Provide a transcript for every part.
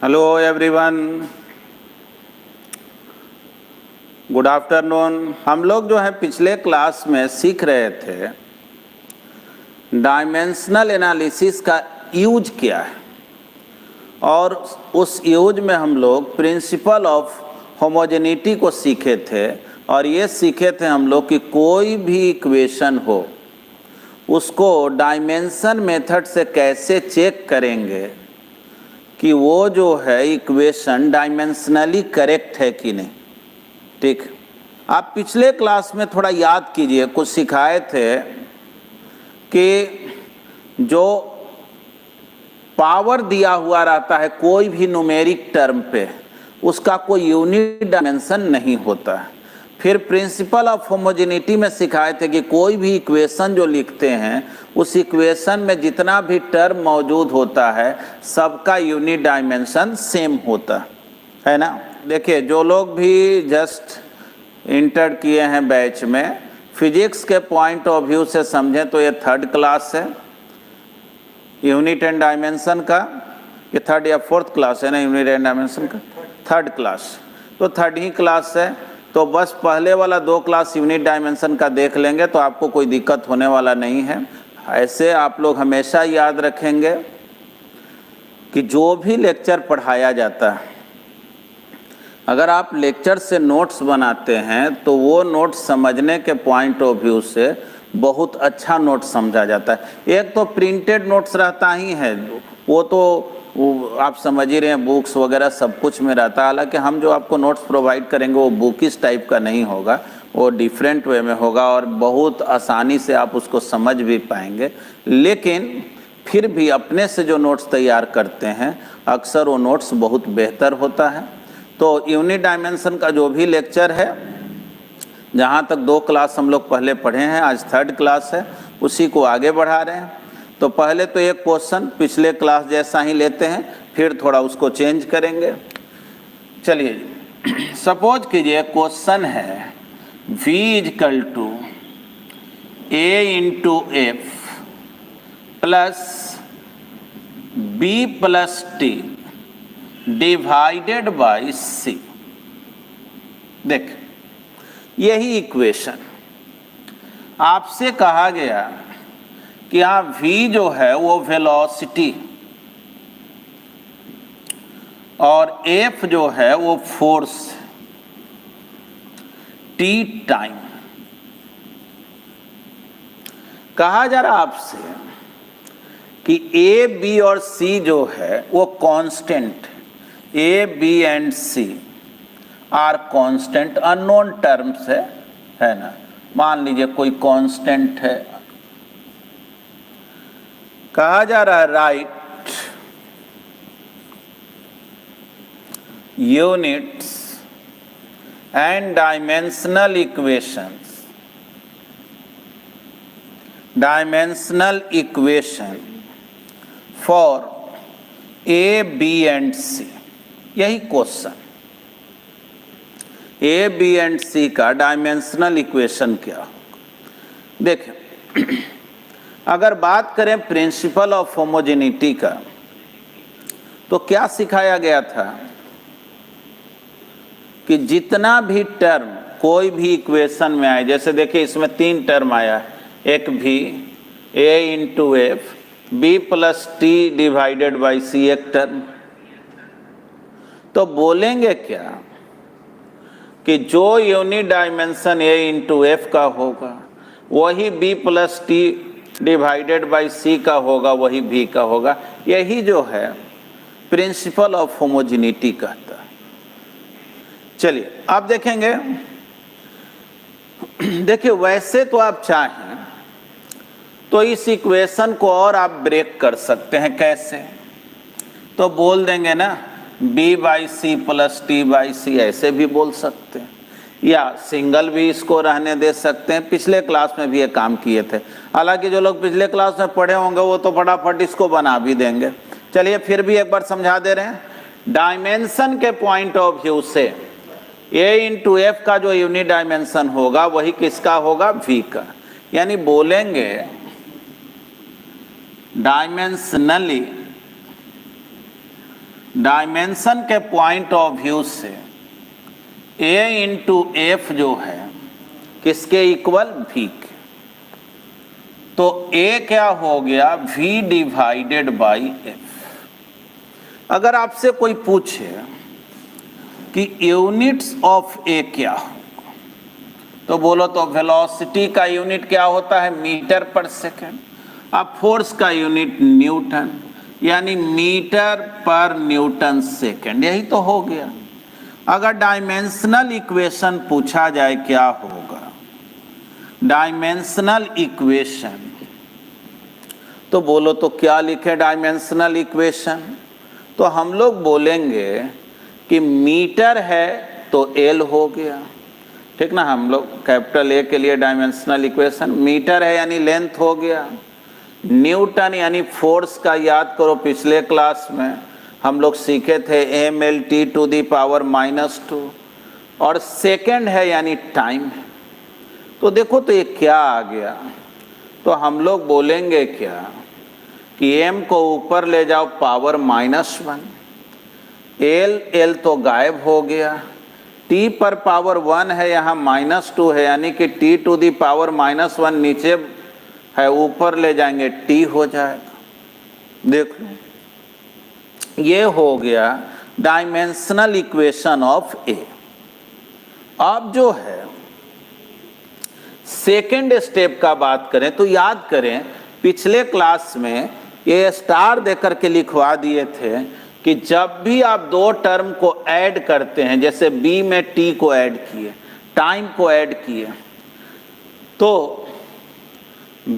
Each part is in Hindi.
Hello everyone, good afternoon. हम लोग जो है पिछले क्लास में सीख रहे थे डायमेंशनल एनालिसिस का यूज क्या है, और उस यूज में हम लोग प्रिंसिपल ऑफ होमोजेनिटी को सीखे थे। और ये सीखे थे हम लोग कि कोई भी इक्वेशन हो उसको डायमेंशन मेथड से कैसे चेक करेंगे कि वो जो है इक्वेशन डायमेंशनली करेक्ट है कि नहीं। ठीक, आप पिछले क्लास में थोड़ा याद कीजिए, कुछ सिखाए थे कि जो पावर दिया हुआ रहता है कोई भी न्यूमेरिक टर्म पे, उसका कोई यूनिट डायमेंशन नहीं होता है। फिर प्रिंसिपल ऑफ होमोजेनिटी में सिखाए थे कि कोई भी इक्वेशन जो लिखते हैं उस इक्वेशन में जितना भी टर्म मौजूद होता है सबका यूनिट डायमेंशन सेम होता है ना। देखिए, जो लोग भी जस्ट इंटर किए हैं बैच में, फिजिक्स के पॉइंट ऑफ व्यू से समझें तो ये थर्ड क्लास है यूनिट एंड डायमेंशन का। ये थर्ड या फोर्थ क्लास है ना यूनिट एंड डायमेंशन का, थर्ड क्लास। तो थर्ड ही क्लास है, तो बस पहले वाला 2 क्लास यूनिट डायमेंशन का देख लेंगे तो आपको कोई दिक्कत होने वाला नहीं है। ऐसे आप लोग हमेशा याद रखेंगे कि जो भी लेक्चर पढ़ाया जाता है, अगर आप लेक्चर से नोट्स बनाते हैं तो वो नोट्स समझने के पॉइंट ऑफ व्यू से बहुत अच्छा नोट समझा जाता है। एक तो प्रिंटेड नोट्स रहता ही है, वो तो आप समझ ही रहे हैं, बुक्स वगैरह सब कुछ में रहता है। हालांकि हम जो आपको नोट्स प्रोवाइड करेंगे वो बुकिश टाइप का नहीं होगा, वो डिफरेंट वे में होगा और बहुत आसानी से आप उसको समझ भी पाएंगे। लेकिन फिर भी अपने से जो नोट्स तैयार करते हैं अक्सर वो नोट्स बहुत बेहतर होता है। तो यूनिट डायमेंशन का जो भी लेक्चर है, जहाँ तक 2 क्लास हम लोग पहले पढ़े हैं, आज थर्ड क्लास है, उसी को आगे बढ़ा रहे हैं। तो पहले तो एक क्वेश्चन पिछले क्लास जैसा ही लेते हैं, फिर थोड़ा उसको चेंज करेंगे। चलिए, सपोज कीजिए क्वेश्चन है v is equal to a into F plus B plus T divided by C. देख, यही इक्वेशन आपसे कहा गया कि यहाँ v जो है वो वेलोसिटी और f जो है वो फोर्स, t टाइम। कहा जा रहा आपसे कि a, b और c जो है वो constant, a, b and c are constant, unknown terms है ना। मान लीजिए कोई कांस्टेंट है, कहा जा रहा है right units and dimensional equations, dimensional equation for A, B and C. यही question, A, B and C का डायमेंशनल इक्वेशन क्या। देखें, अगर बात करें प्रिंसिपल ऑफ होमोजेनिटी का, तो क्या सिखाया गया था कि जितना भी टर्म कोई भी इक्वेशन में आए, जैसे देखिए इसमें 3 टर्म आया है, एक भी a into f, b plus T divided by c एक टर्म, तो बोलेंगे क्या कि जो unit dimension a into f का होगा वही b plus T divided by c का होगा, वही v का होगा। यही जो है प्रिंसिपल ऑफ होमोजेनिटी कहता है। चलिए आप देखेंगे, देखिए वैसे तो आप चाहें तो इस इक्वेशन को और आप ब्रेक कर सकते हैं। कैसे? तो बोल देंगे ना b by c plus t by c, ऐसे भी बोल सकते हैं, या सिंगल भी इसको रहने दे सकते हैं। पिछले क्लास में भी ये काम किए थे। हालांकि जो लोग पिछले क्लास में पढ़े होंगे वो तो फटाफट इसको बना भी देंगे। चलिए फिर भी एक बार समझा दे रहे हैं। डायमेंशन के पॉइंट ऑफ व्यू से a इंटू एफ का जो यूनिट डायमेंशन होगा वही किसका होगा, v का। यानी बोलेंगे डायमेंशनली डायमेंशन के पॉइंट ऑफ व्यू से a इंटू एफ जो है किसके इक्वल, v के। तो a क्या हो गया, v डिवाइडेड बाई f। अगर आपसे कोई पूछे कि यूनिट्स ऑफ a क्या हो, तो बोलो तो वेलोसिटी का यूनिट क्या होता है, मीटर पर सेकेंड। अब फोर्स का यूनिट न्यूटन, यानी मीटर पर न्यूटन सेकेंड, यही तो हो गया। अगर डायमेंशनल इक्वेशन पूछा जाए क्या होगा, डायमेंशनल इक्वेशन, तो बोलो तो क्या लिखे डायमेंशनल इक्वेशन। तो हम लोग बोलेंगे कि मीटर है तो एल हो गया, ठीक ना। हम लोग कैपिटल ए के लिए डायमेंशनल इक्वेशन, मीटर है यानी लेंथ हो गया, न्यूटन यानी फोर्स का याद करो पिछले क्लास में हम लोग सीखे थे mlt टू दी पावर -2, और सेकेंड है यानी टाइम है। तो देखो तो ये क्या आ गया, तो हम लोग बोलेंगे क्या कि m को ऊपर ले जाओ पावर -1, l तो गायब हो गया, t पर पावर 1 है, यहाँ -2 है, यानी कि t टू दी पावर -1 नीचे है, ऊपर ले जाएंगे t हो जाएगा। देख लो ये हो गया डायमेंशनल इक्वेशन ऑफ ए। अब जो है सेकेंड स्टेप का बात करें तो याद करें पिछले क्लास में ये स्टार देकर के लिखवा दिए थे कि जब भी आप दो टर्म को ऐड करते हैं, जैसे b में t को ऐड किए, टाइम को ऐड किए, तो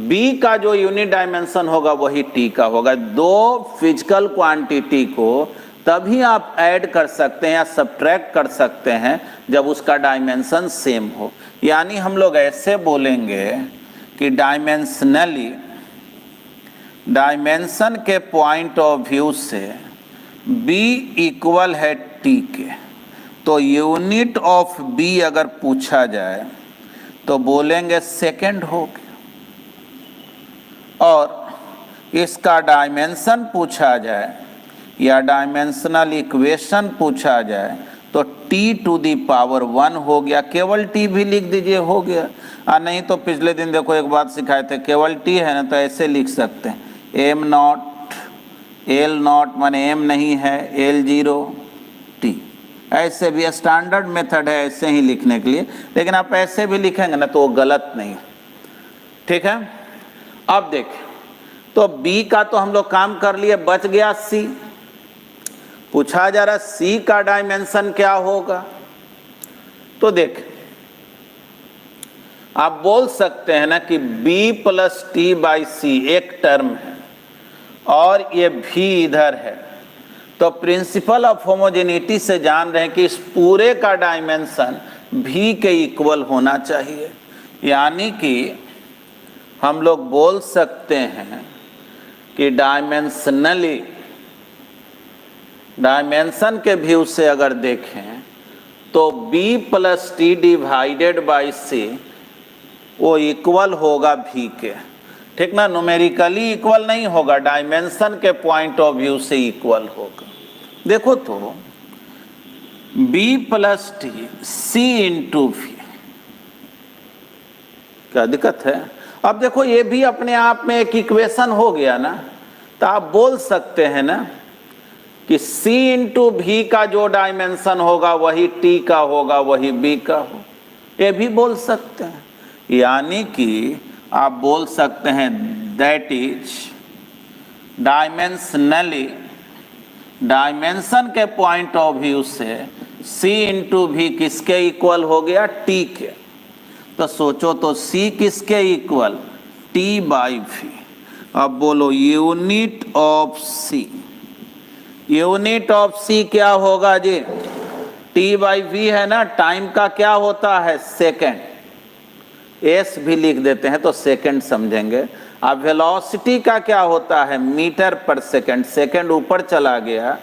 b का जो यूनिट डायमेंशन होगा वही t का होगा। दो फिजिकल क्वांटिटी को तभी आप ऐड कर सकते हैं या सब्ट्रैक्ट कर सकते हैं जब उसका डायमेंशन सेम हो। यानी हम लोग ऐसे बोलेंगे कि डायमेंशनली, डायमेंशन के पॉइंट ऑफ व्यू से b इक्वल है t के, तो यूनिट ऑफ b अगर पूछा जाए तो बोलेंगे सेकेंड हो गया, और इसका डायमेंशन पूछा जाए या डायमेंशनल इक्वेशन पूछा जाए तो t टू दी पावर 1 हो गया, केवल t भी लिख दीजिए हो गया। नहीं तो पिछले दिन देखो एक बात सिखाए थे, केवल t है ना तो ऐसे लिख सकते हैं m0 l0 माने m नहीं है, l0 t, ऐसे भी स्टैंडर्ड मेथड है ऐसे ही लिखने के लिए, लेकिन आप ऐसे भी लिखेंगे ना तो वो गलत नहीं, ठीक है। अब देखें तो b का तो हम लोग काम कर लिए, बच गया c। पूछा जा रहा c का डायमेंशन क्या होगा, तो देख आप बोल सकते हैं ना कि b plus t by c एक टर्म है और ये v इधर है, तो प्रिंसिपल ऑफ होमोजेनिटी से जान रहे हैं कि इस पूरे का डायमेंशन v के इक्वल होना चाहिए। यानी कि हम लोग बोल सकते हैं कि डायमेंशनली, डायमेंशन के व्यू से अगर देखें तो b plus T divided by c वो इक्वल होगा v के, ठीक ना। न्यूमेरिकली इक्वल नहीं होगा, डायमेंशन के पॉइंट ऑफ व्यू से इक्वल होगा। देखो तो b plus T C into V, क्या दिक्कत है। अब देखो ये भी अपने आप में एक इक्वेशन हो गया ना, तो आप बोल सकते हैं ना कि c इंटू भी का जो डायमेंशन होगा वही t का होगा, वही b का हो, ये भी बोल सकते हैं। यानी कि आप बोल सकते हैं दैट इज डायमेंशनली, डायमेंशन के पॉइंट ऑफ व्यू से c इंटू भी किसके इक्वल हो गया, t के। तो सोचो तो c किसके इक्वल, t बाई v। अब बोलो unit of c, unit of c क्या होगा जी, t बाई v है ना, टाइम का क्या होता है सेकेंड, s भी लिख देते हैं तो सेकेंड समझेंगे। अब वेलोसिटी का क्या होता है, मीटर पर सेकेंड, सेकेंड ऊपर चला गया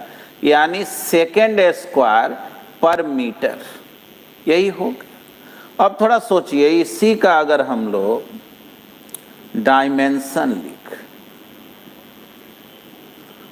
यानी सेकेंड स्क्वायर पर मीटर, यही होगा। अब थोड़ा सोचिए इसी का अगर हम लोग डायमेंशन लिख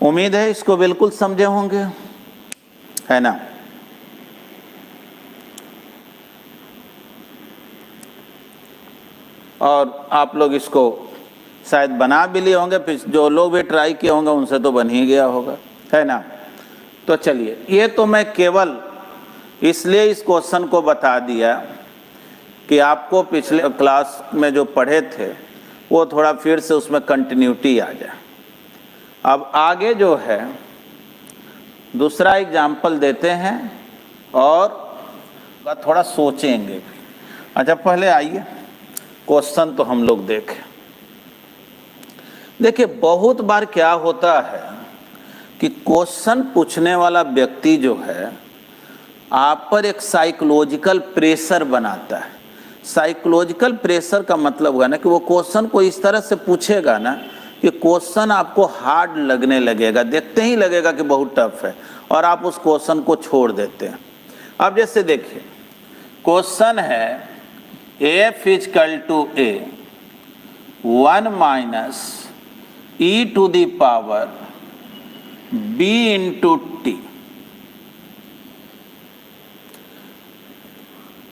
उम्मीद है इसको बिल्कुल समझे होंगे, है ना। और आप लोग इसको शायद बना भी लिए होंगे, फिर जो लोग भी ट्राई किए होंगे उनसे तो बन ही गया होगा, है ना। तो चलिए, ये तो मैं केवल इसलिए इस क्वेश्चन को बता दिया कि आपको पिछले क्लास में जो पढ़े थे वो थोड़ा फिर से उसमें कंटिन्यूटी आ जाए। अब आगे जो है दूसरा एग्जाम्पल देते हैं और थोड़ा सोचेंगे भी। अच्छा, पहले आइए क्वेश्चन तो हम लोग देखें। देखिए, बहुत बार क्या होता है कि क्वेश्चन पूछने वाला व्यक्ति जो है आप पर एक साइकोलॉजिकल प्रेशर बनाता है। साइकोलॉजिकल प्रेशर का मतलब हुआ ना कि वो क्वेश्चन को इस तरह से पूछेगा ना कि क्वेश्चन आपको हार्ड लगने लगेगा, देखते ही लगेगा कि बहुत टफ है, और आप उस क्वेश्चन को छोड़ देते हैं। अब जैसे देखिए, क्वेश्चन है f equal to a 1 minus e to the power b into T.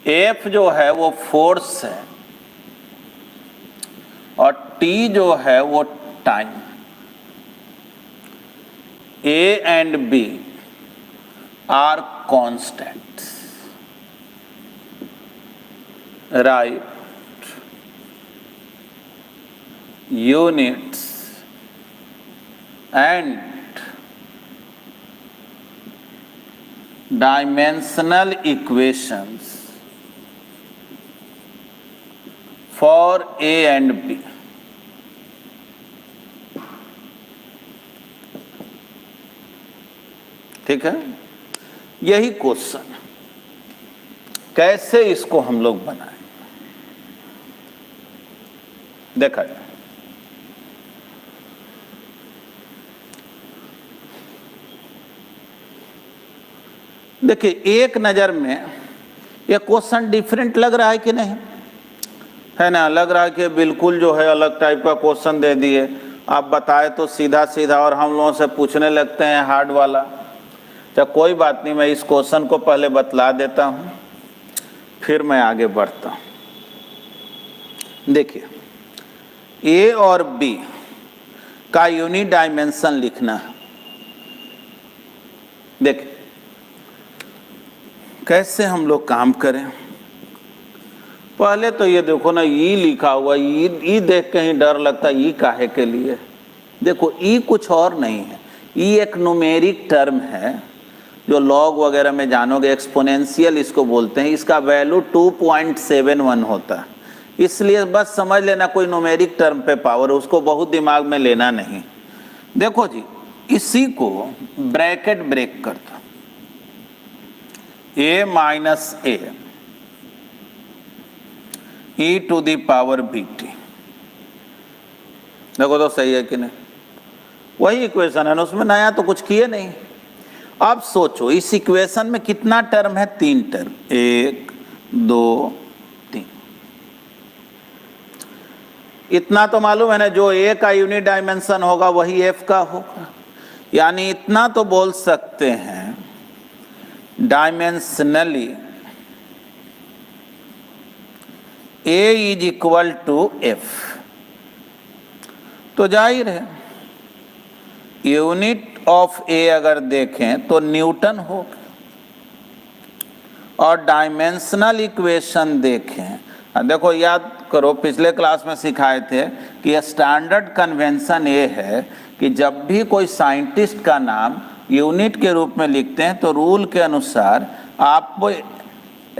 f जो है वो फोर्स है और t जो है वो time. a and b are constants, right. Units and dimensional equations for a and b। ठीक है, यही क्वेश्चन। कैसे इसको हम लोग बनाएं, देखा जाए। देखिए, एक नजर में यह क्वेश्चन डिफरेंट लग रहा है कि नहीं, है ना। लग रहा है कि बिल्कुल जो है अलग टाइप का क्वेश्चन दे दिए। आप बताए तो सीधा सीधा, और हम लोगों से पूछने लगते हैं हार्ड वाला। तो कोई बात नहीं, मैं इस क्वेश्चन को पहले बतला देता हूं, फिर मैं आगे बढ़ता हूं। देखिए, ए और बी का यूनिट डायमेंशन लिखना है। देखिए कैसे हम लोग काम करें। पहले तो ये देखो ना, ई लिखा हुआ, ई देख के ही डर लगता है, ई काहे के लिए। देखो, ई कुछ और नहीं है, ई एक न्यूमेरिक टर्म है जो लॉग वगैरह में जानोगे, एक्सपोनेंशियल इसको बोलते हैं। इसका वैल्यू 2.71 होता है, इसलिए बस समझ लेना कोई न्यूमेरिक टर्म पे पावर है, उसको बहुत दिमाग में लेना नहीं। देखो जी, इसी को ब्रैकेट ब्रेक करता, a minus A E to the power B T. देखो तो सही है कि नहीं, वही इक्वेशन है ना, उसमें नया तो कुछ किए नहीं। अब सोचो, इस इक्वेशन में कितना टर्म है, 3 टर्म, 1 2 3। इतना तो मालूम है ना, जो ए का यूनिट डायमेंशन होगा वही एफ का होगा। यानी इतना तो बोल सकते हैं, dimensionally A is equal to F. तो जाहिर है यूनिट ऑफ ए अगर देखें तो न्यूटन होगा, और डायमेंशनल इक्वेशन देखें, देखो याद करो पिछले क्लास में सिखाए थे कि स्टैंडर्ड कन्वेंशन ये है कि जब भी कोई साइंटिस्ट का नाम यूनिट के रूप में लिखते हैं तो रूल के अनुसार आपको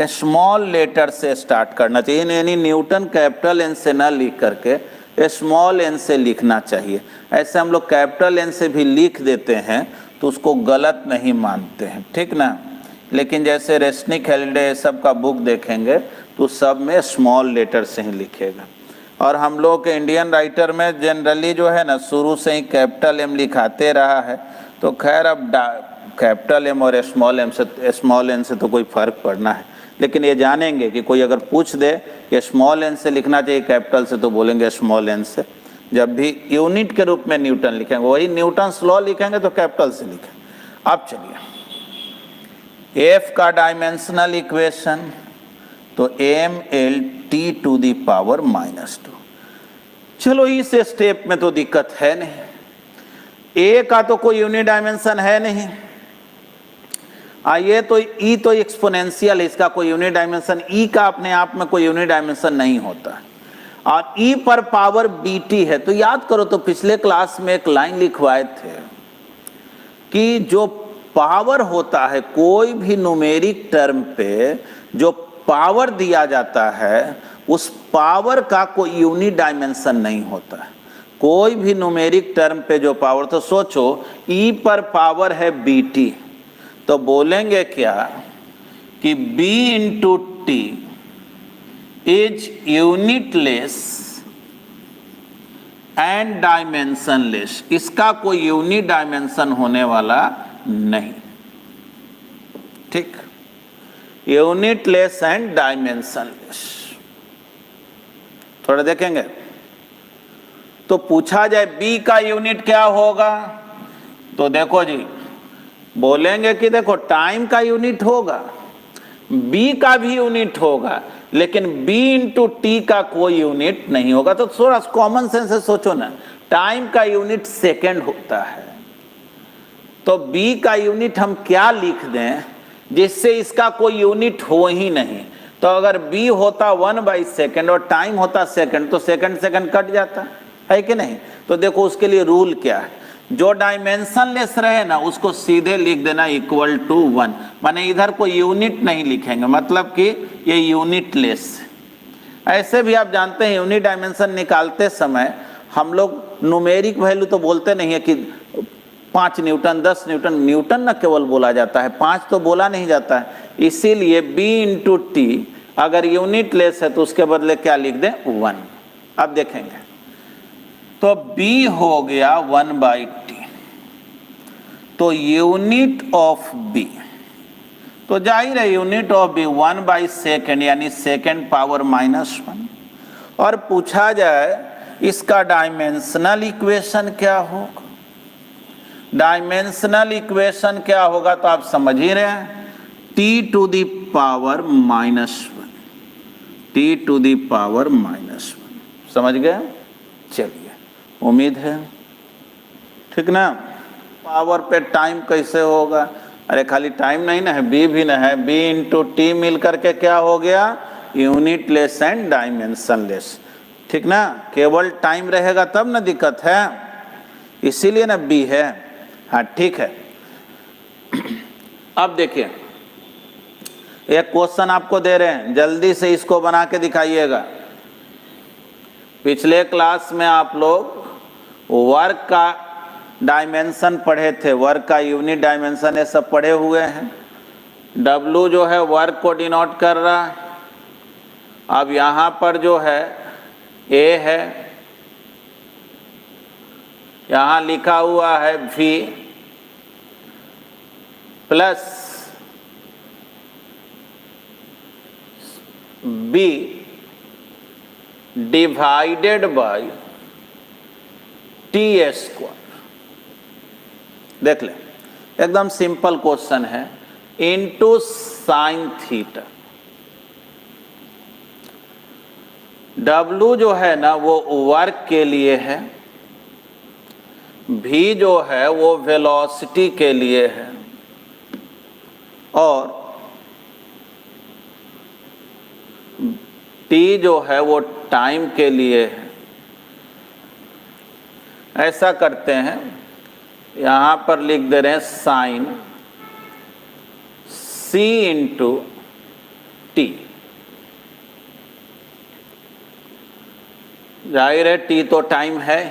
स्मॉल लेटर से स्टार्ट करना चाहिए, यानी न्यूटन कैपिटल एन से ना लिख करके स्मॉल एन से लिखना चाहिए। ऐसे हम लोग कैपिटल एन से भी लिख देते हैं तो उसको गलत नहीं मानते हैं, ठीक ना। लेकिन जैसे रेस्निक हेल्डे सब का बुक देखेंगे तो सब में स्मॉल लेटर से ही लिखेगा। और हम लोग के इंडियन राइटर में जनरली जो है ना शुरू से ही कैपिटल एम लिखाते रहा है, तो खैर अब कैपिटल एम और स्मॉल एन से तो कोई फर्क पड़ना है। लेकिन ये जानेंगे कि कोई अगर पूछ दे कि स्मॉल एन से लिखना चाहिए कैपिटल से, तो बोलेंगे स्मॉल एन से। जब भी यूनिट के रूप में न्यूटन लिखेंगे, वही न्यूटन्स लॉ लिखेंगे तो कैपिटल से लिखेंगे। अब चलिए एफ का डायमेंशनल इक्वेशन, तो M L T to the power -2। चलो इस स्टेप में तो दिक्कत है नहीं, ए का तो कोई यूनिट डायमेंशन है नहीं, ये तो ई तो एक्सपोनेंशियल है, इसका कोई यूनिट डायमेंशन, ई का अपने आप में कोई यूनिट डायमेंशन नहीं होता। और ई पर पावर बीटी है, तो याद करो तो पिछले क्लास में एक लाइन लिखवाए थे कि जो पावर होता है कोई भी न्यूमेरिक टर्म पे जो पावर दिया जाता है, उस पावर का कोई यूनिट डायमेंशन नहीं होता है। कोई भी न्यूमेरिक टर्म पे जो पावर, तो सोचो ई पर पावर है बीटी, तो बोलेंगे क्या कि b into T is unitless and dimensionless. इसका कोई यूनिट डायमेंशन होने वाला नहीं, ठीक, यूनिटलेस एंड डायमेंशनलेस। थोड़ा देखेंगे तो पूछा जाए b का यूनिट क्या होगा, तो देखो जी बोलेंगे कि देखो टाइम का यूनिट होगा, b का भी यूनिट होगा, लेकिन b इंटू टी का कोई यूनिट नहीं होगा। तो थोड़ा कॉमन सेंस से सोचो ना, टाइम का यूनिट सेकंड होता है, तो b का यूनिट हम क्या लिख दें जिससे इसका कोई यूनिट हो ही नहीं। तो अगर b होता 1/सेकंड और टाइम होता सेकंड, तो सेकंड सेकंड कट जाता है कि नहीं। तो देखो उसके लिए रूल क्या है, जो डायमेंशनलेस रहे ना उसको सीधे लिख देना इक्वल टू 1, माने इधर कोई यूनिट नहीं लिखेंगे, मतलब कि ये यूनिटलेस। ऐसे भी आप जानते हैं यूनिट डायमेंशन निकालते समय हम लोग न्यूमेरिक वैल्यू तो बोलते नहीं है कि 5 न्यूटन 10 न्यूटन, न्यूटन न केवल बोला जाता है, 5 तो बोला नहीं जाता है। इसीलिए b इंटू टी अगर यूनिटलेस है तो उसके बदले क्या लिख दें 1। अब देखेंगे तो b हो गया 1/t, तो यूनिट ऑफ b, तो जाहिर है यूनिट ऑफ b 1/सेकंड यानी सेकंड पावर -1। और पूछा जाए इसका डायमेंशनल इक्वेशन क्या होगा, डायमेंशनल इक्वेशन क्या होगा, तो आप समझ ही रहे हैं t to the power -1, t to the power -1, समझ गए। चलिए उम्मीद है ठीक ना। पावर पे टाइम कैसे होगा, अरे खाली टाइम नहीं ना है, b भी ना है, b इंटू टी मिल करके क्या हो गया यूनिटलेस एंड डायमेंशनलेस, ठीक ना। केवल टाइम रहेगा तब ना दिक्कत है, इसीलिए ना b है। हाँ ठीक है। अब देखिए एक क्वेश्चन आपको दे रहे हैं, जल्दी से इसको बना के दिखाइएगा। पिछले क्लास में आप लोग वर्क का डायमेंशन पढ़े थे, वर्क का यूनिट डायमेंशन ये सब पढ़े हुए हैं। W जो है वर्क को डिनोट कर रहा है। अब यहाँ पर जो है A है, यहाँ लिखा हुआ है V plus B divided by t²। देख ले एकदम सिंपल क्वेश्चन है, इनटू साइन थीटा। W जो है ना वो वर्क के लिए है, V जो है वो वेलोसिटी के लिए है, और T जो है वो टाइम के लिए है। ऐसा करते हैं, यहाँ पर लिख दे रहे हैं साइन C इंटू टी। जाहिर है T तो टाइम है।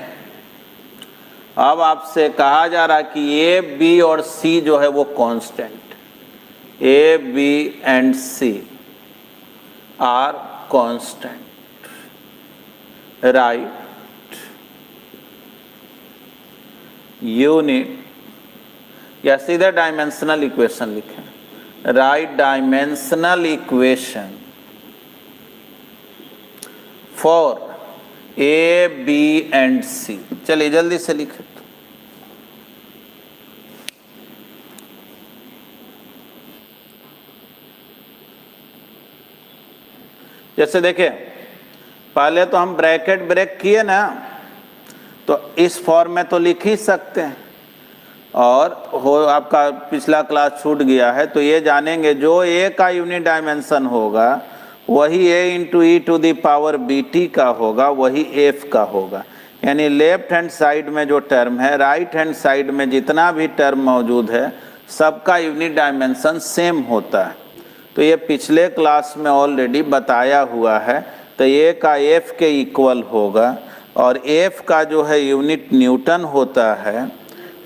अब आपसे कहा जा रहा है कि A, B और C जो है वो constant, A, B and C are constant. Write unit या सीधे डायमेंशनल इक्वेशन लिखें। Right dimensional equation for A, B and C। चलिए जल्दी से लिखें। जैसे देखिए, पहले तो हम ब्रैकेट ब्रेक किए ना, तो इस फॉर्म में तो लिख ही सकते हैं, और हो आपका पिछला क्लास छूट गया है तो ये जानेंगे जो A का यूनिट डायमेंशन होगा वही A into E to the power BT का होगा, वही F का होगा। यानी लेफ्ट हैंड साइड में जो टर्म है, राइट हैंड साइड में जितना भी टर्म मौजूद है, सबका यूनिट डायमेंशन सेम होता है। तो ये पिछले क्लास में ऑलरेडी बताया हुआ है। तो A का F के इक्वल होगा, और F का जो है यूनिट न्यूटन होता है,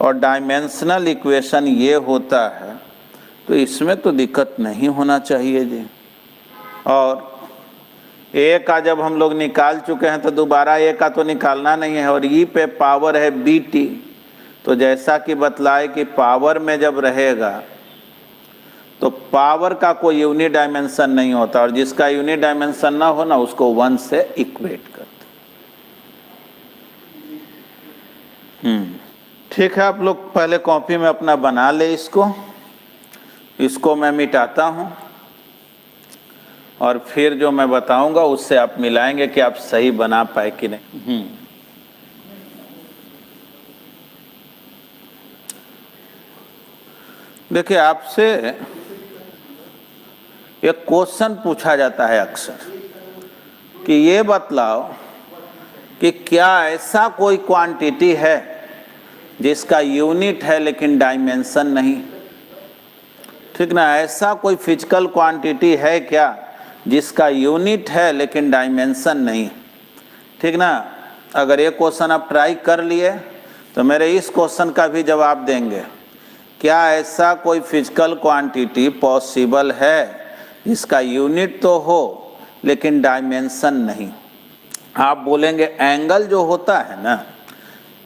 और डायमेंशनल इक्वेशन ये होता है। तो इसमें तो दिक्कत नहीं होना चाहिए जी। और A का जब हम लोग निकाल चुके हैं तो दोबारा A का तो निकालना नहीं है, और E पे पावर है BT। तो जैसा कि बतलाए कि पावर में जब रहेगा तो पावर का कोई यूनिट डायमेंशन नहीं होता, और जिसका यूनिट डायमेंशन ना हो ना उसको 1 से इक्वेट करते। ठीक है, आप लोग पहले कॉपी में अपना बना ले इसको मैं मिटाता हूं, और फिर जो मैं बताऊंगा उससे आप मिलाएंगे कि आप सही बना पाए कि नहीं। देखिए, आपसे एक क्वेश्चन पूछा जाता है अक्सर कि ये बतलाओ कि क्या ऐसा कोई क्वांटिटी है जिसका यूनिट है लेकिन डायमेंशन नहीं। ठीक ना, ऐसा कोई फिजिकल क्वांटिटी है क्या जिसका यूनिट है लेकिन डायमेंशन नहीं। ठीक ना, अगर ये क्वेश्चन आप ट्राई कर लिए तो मेरे इस क्वेश्चन का भी जवाब देंगे। क्या ऐसा कोई फिजिकल क्वांटिटी पॉसिबल है जिसका यूनिट तो हो लेकिन डायमेंशन नहीं। आप बोलेंगे एंगल जो होता है ना,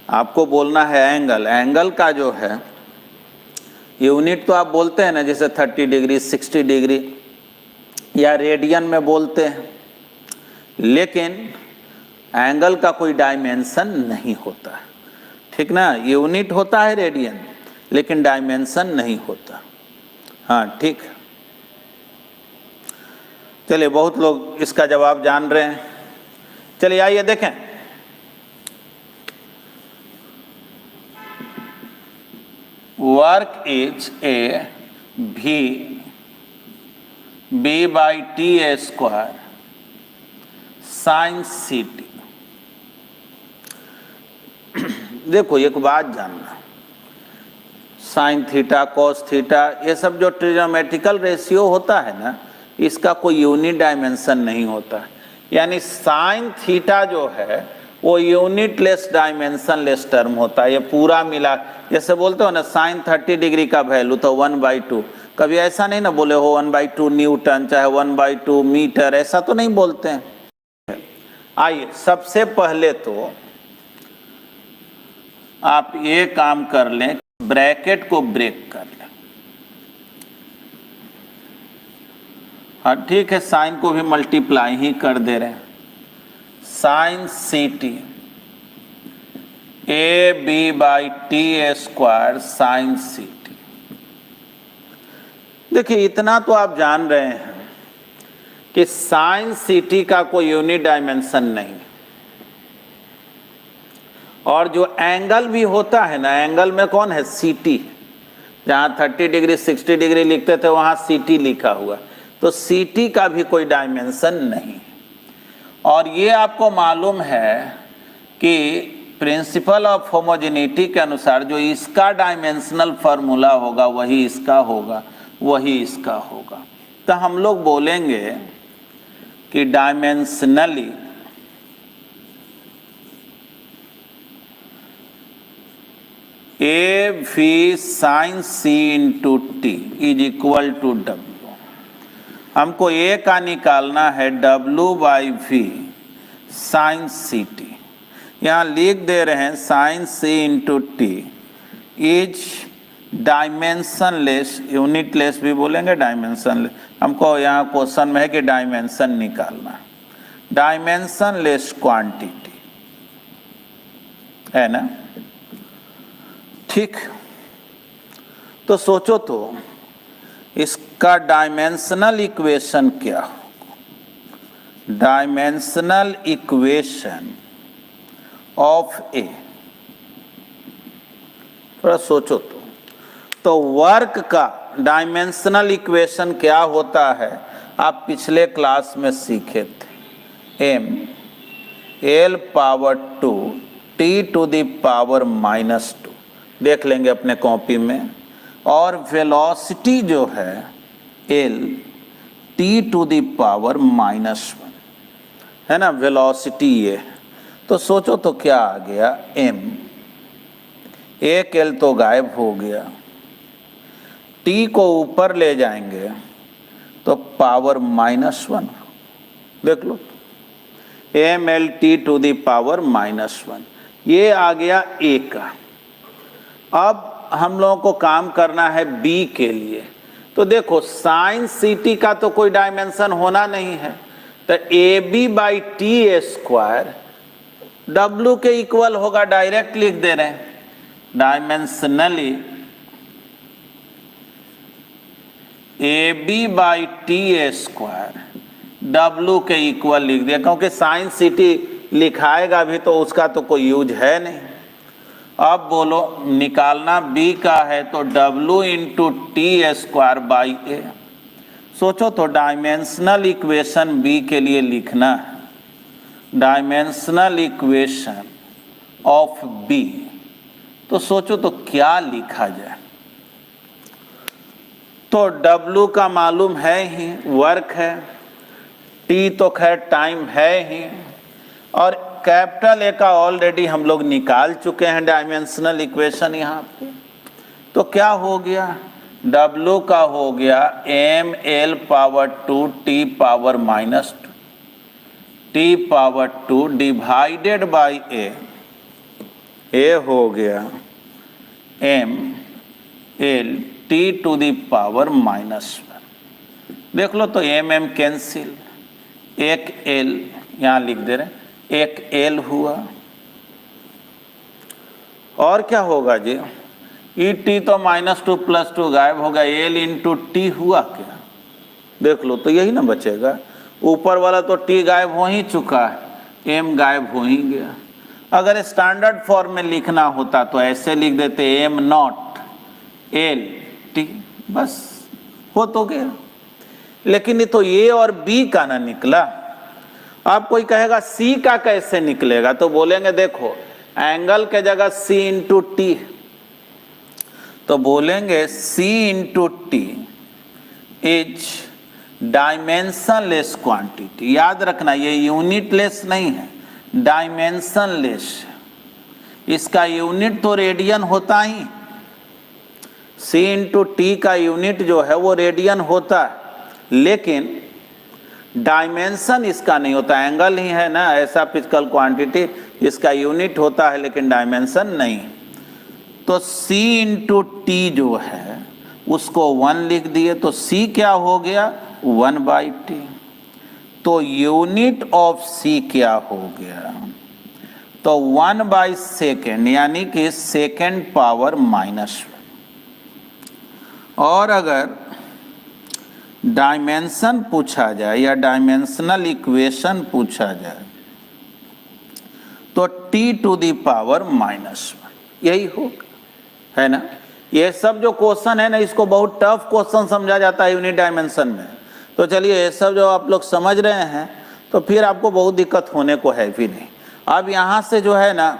आपको बोलना है एंगल का जो है यूनिट तो आप बोलते हैं ना, जैसे 30 डिग्री 60 डिग्री या रेडियन में बोलते हैं, लेकिन एंगल का कोई डायमेंशन नहीं होता। ठीक ना, यूनिट होता है रेडियन लेकिन डायमेंशन नहीं होता। हाँ ठीक है, चलिए बहुत लोग इसका जवाब जान रहे हैं। चलिए आइए देखें, work is A B by T A square sine C T. देखो एक बात जानना, साइन थीटा कॉस थीटा ये सब जो ट्रिग्नोमेट्रिकल रेशियो होता है ना, इसका कोई यूनिट डायमेंशन नहीं होता। यानी साइन थीटा जो है वो unit less dimension less term होता है। ये पूरा मिला, जैसे बोलते हो ना साइन 30 डिग्री का वैल्यू तो 1/2। कभी ऐसा नहीं ना बोले हो 1/2 न्यूटन चाहे 1/2 मीटर, ऐसा तो नहीं बोलते हैं। आइए सबसे पहले तो आप ये काम कर लें, ब्रैकेट को ब्रेक कर लें। हाँ ठीक है, साइन को भी मल्टीप्लाई ही कर दे रहे हैं। Sine C T A B by T A square sine C T. देखिए इतना तो आप जान रहे हैं कि साइन सी टी का कोई यूनिट डायमेंशन नहीं, और जो एंगल भी होता है ना, एंगल में कौन है सी टी। जहाँ 30 डिग्री 60 डिग्री लिखते थे वहाँ सी टी लिखा हुआ, तो सी टी का भी कोई डायमेंशन नहीं। और ये आपको मालूम है कि प्रिंसिपल ऑफ होमोजेनिटी के अनुसार जो इसका डायमेंशनल फार्मूला होगा वही इसका होगा, वही इसका होगा। तो हम लोग बोलेंगे कि dimensionally A V sine C into T is equal to W. हमको ए का निकालना है W by V sine C T. यहाँ लिख दे रहे हैं sine C into T is dimensionless, unitless भी बोलेंगे, डायमेंशनलेस। हमको यहाँ क्वेश्चन में है कि डायमेंशन निकालना, डायमेंशनलेस क्वांटिटी है ना। ठीक, तो सोचो तो इसका डायमेंशनल इक्वेशन क्या हो? डायमेंशनल इक्वेशन ऑफ ए, थोड़ा सोचो तो वर्क का डायमेंशनल इक्वेशन क्या होता है आप पिछले क्लास में सीखे थे। M L power 2 T to the power -2 देख लेंगे अपने कॉपी में। और वेलोसिटी जो है L T to the power -1 है ना, वेलोसिटी ये। तो सोचो तो क्या आ गया, एम, एक एल तो गायब हो गया, टी को ऊपर ले जाएंगे तो पावर -1, देख लो, M L T to the power -1, ये आ गया ए का। अब हम लोगों को काम करना है बी के लिए। तो देखो साइन सी टी का तो कोई डायमेंशन होना नहीं है, तो A B by T square W के इक्वल होगा, डायरेक्ट लिख दे रहे हैं। Dimensionally A B by T square W के इक्वल लिख दिया, क्योंकि साइन सी टी लिखाएगा भी तो उसका तो कोई यूज है नहीं। अब बोलो निकालना बी का है तो डब्ल्यू into t square by a. सोचो तो डायमेंशनल इक्वेशन बी के लिए लिखना है, डायमेंशनल इक्वेशन ऑफ बी। तो सोचो तो क्या लिखा जाए। तो डब्ल्यू का मालूम है ही, वर्क है, टी तो खैर टाइम है ही, और कैपिटल ए का ऑलरेडी हम लोग निकाल चुके हैं डायमेंशनल इक्वेशन यहाँ पे। तो क्या हो गया, डब्ल्यू का हो गया M L power 2 T power -2 T power 2 divided by a हो गया M L T to the power -1। देख लो तो एम एम कैंसिल, एक एल यहाँ लिख दे रहे हैं, एक एल हुआ। और क्या होगा जी, ई टी तो -2 + 2 गायब होगा, एल इंटू टी हुआ क्या, देख लो तो यही ना बचेगा। ऊपर वाला तो टी गायब हो ही चुका है, एम गायब हो ही गया। अगर स्टैंडर्ड फॉर्म में लिखना होता तो ऐसे लिख देते एम नॉट एल टी, बस हो तो गया। लेकिन ये तो ए और बी का ना निकला। आप कोई कहेगा सी का कैसे निकलेगा, तो बोलेंगे देखो एंगल के जगह सी इंटू टी, तो बोलेंगे c into T is dimensionless quantity. याद रखना ये यूनिटलेस नहीं है, डायमेंशनलेस। इसका यूनिट तो रेडियन होता ही, सी इंटू टी का यूनिट जो है वो रेडियन होता है, लेकिन डायमेंशन इसका नहीं होता। एंगल ही है ना ऐसा फिजिकल क्वांटिटी, इसका यूनिट होता है लेकिन डायमेंशन नहीं। तो c इंटू टी जो है उसको 1 लिख दिए, तो c क्या हो गया 1/t। तो यूनिट ऑफ c क्या हो गया, तो 1/सेकेंड, यानी कि सेकेंड पावर -1। और अगर डायमेंशन पूछा जाए या डायमेंशनल इक्वेशन पूछा जाए तो t टू द पावर -1 यही होगा, है ना। ये सब जो क्वेश्चन है ना, इसको बहुत टफ क्वेश्चन समझा जाता है यूनिट डायमेंशन में। तो चलिए ये सब जो आप लोग समझ रहे हैं तो फिर आपको बहुत दिक्कत होने को है भी नहीं। अब यहाँ से जो है ना